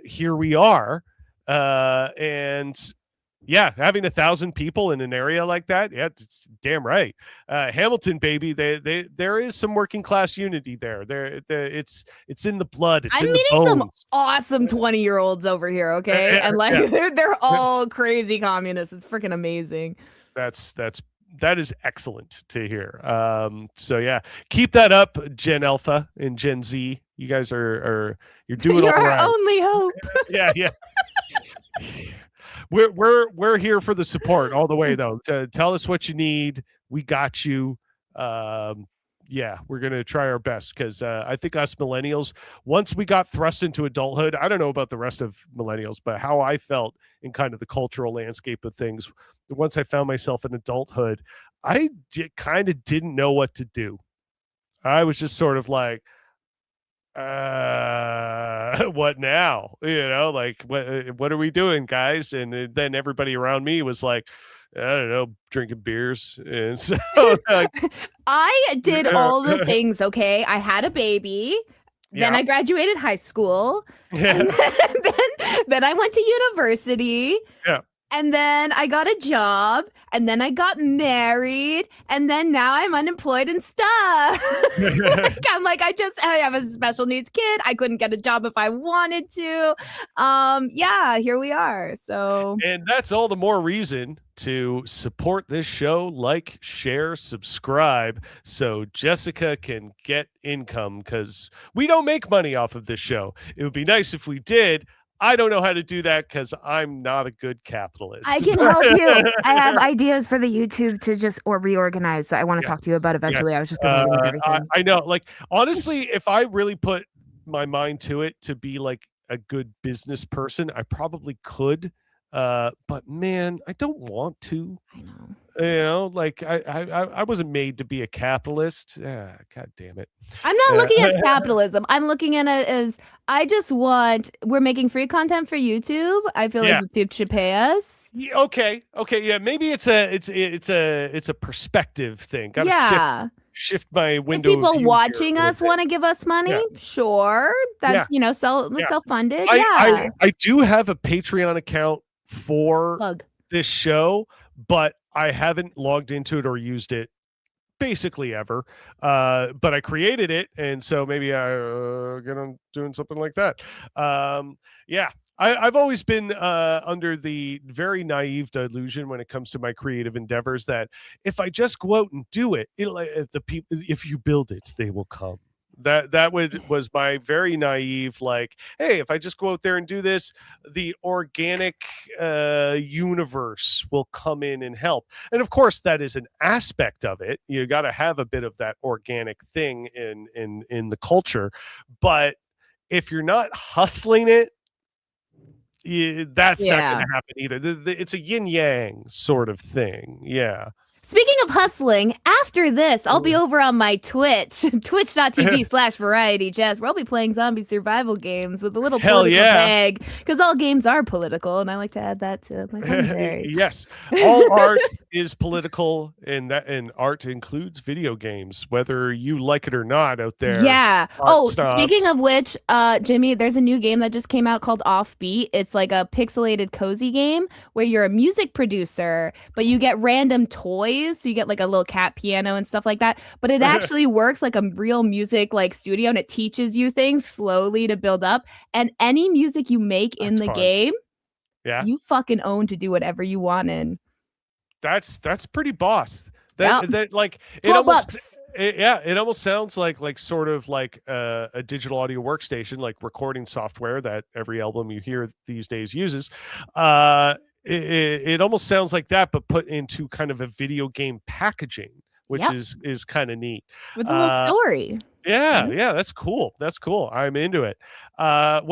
here we are, and yeah, having 1,000 people in an area like that, yeah, it's damn right. Hamilton, baby, there is some working class unity there. It's in the blood. It's in the bones. I'm meeting some awesome 20-year-olds over here, okay, and like they're all crazy communists. It's freaking amazing. That is excellent to hear. So yeah, keep that up, Gen Alpha and Gen Z. You guys you're doing all right. You're our only hope. Yeah. We're here for the support all the way, though. Tell us what you need. We got you. Yeah, we're gonna try our best, because I think us millennials, once we got thrust into adulthood, I don't know about the rest of millennials, but how I felt in kind of the cultural landscape of things, once I found myself in adulthood, I kind of didn't know what to do. I was just sort of like, what now? Like, what are we doing, guys? And then everybody around me was like, I don't know, drinking beers. And so like, I did all the things, okay? I had a baby. Then I graduated high school. Yeah. And then I went to university. Yeah. And then I got a job, and then I got married, and then now I'm unemployed and stuff. I have a special needs kid. I couldn't get a job if I wanted to. Yeah, here we are. So, and that's all the more reason to support this show, like, share, subscribe, so Jessica can get income, because we don't make money off of this show. It would be nice if we did. I don't know how to do that, because I'm not a good capitalist. I can help you. I have ideas for the YouTube to reorganize. So I want to talk to you about eventually. I was just promoting everything. I know. Like, honestly, if I really put my mind to it to be like a good business person, I probably could. But man, I don't want to. I know. Like, I wasn't made to be a capitalist. God damn it. I'm not looking at capitalism. I'm looking at it as, we're making free content for YouTube. I feel like YouTube should pay us. Yeah, okay. Yeah, maybe it's a perspective thing. Gotta shift my window. If people watching us want to give us money, sure. That's self-funded. I do have a Patreon account for this show, but I haven't logged into it or used it basically ever. But I created it, and so maybe I get on doing something like that. I've always been under the very naive delusion when it comes to my creative endeavors that if I just go out and do it, if you build it, they will come. That was my very naive, like, hey, if I just go out there and do this, the organic universe will come in and help. And of course, that is an aspect of it. You got to have a bit of that organic thing in the culture. But if you're not hustling it, that's not going to happen either. It's a yin yang sort of thing. Yeah. Speaking of hustling, after this, I'll be over on my Twitch, twitch.tv/VarietyJess, where I'll be playing zombie survival games with a little political tag, because all games are political, and I like to add that to my commentary. Yes, all art is political, and art includes video games, whether you like it or not out there. Yeah. Speaking of which, Jimmy, there's a new game that just came out called Offbeat. It's like a pixelated cozy game where you're a music producer, but you get random toys. So you get like a little cat piano and stuff like that, but it actually works like a real music like studio, and it teaches you things slowly to build up. And any music you make in the game, you fucking own to do whatever you want in. That's pretty boss. That like it almost. It almost sounds like sort of like a digital audio workstation, like recording software that every album you hear these days uses. It almost sounds like that, but put into kind of a video game packaging, which is kind of neat. With a little story. Yeah, that's cool. That's cool. I'm into it. That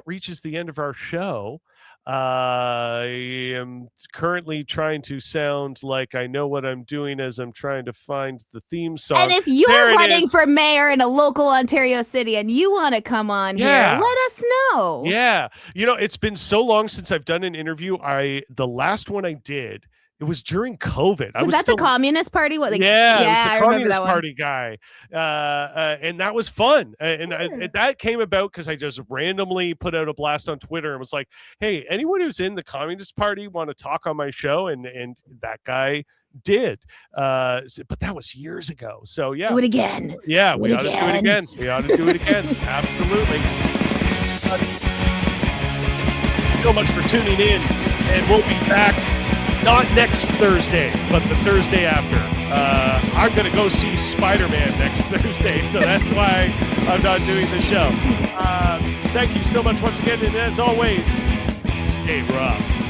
reaches the end of our show. I am currently trying to sound like I know what I'm doing as I'm trying to find the theme song. And if you're running for mayor in a local Ontario city and you want to come on here, let us know. Yeah. It's been so long since I've done an interview. The last one I did, it was during COVID. Was that the Communist Party? What? It was the Communist Party guy. And that was fun. And that came about because I just randomly put out a blast on Twitter and was like, hey, anyone who's in the Communist Party want to talk on my show? And that guy did. But that was years ago. So, yeah. Do it again. Yeah, we ought to do it again. We ought to do it again. Absolutely. So much for tuning in. And we'll be back. Not next Thursday, but the Thursday after. I'm going to go see Spider-Man next Thursday, so that's why I'm not doing the show. Thank you so much once again, and as always, stay rough.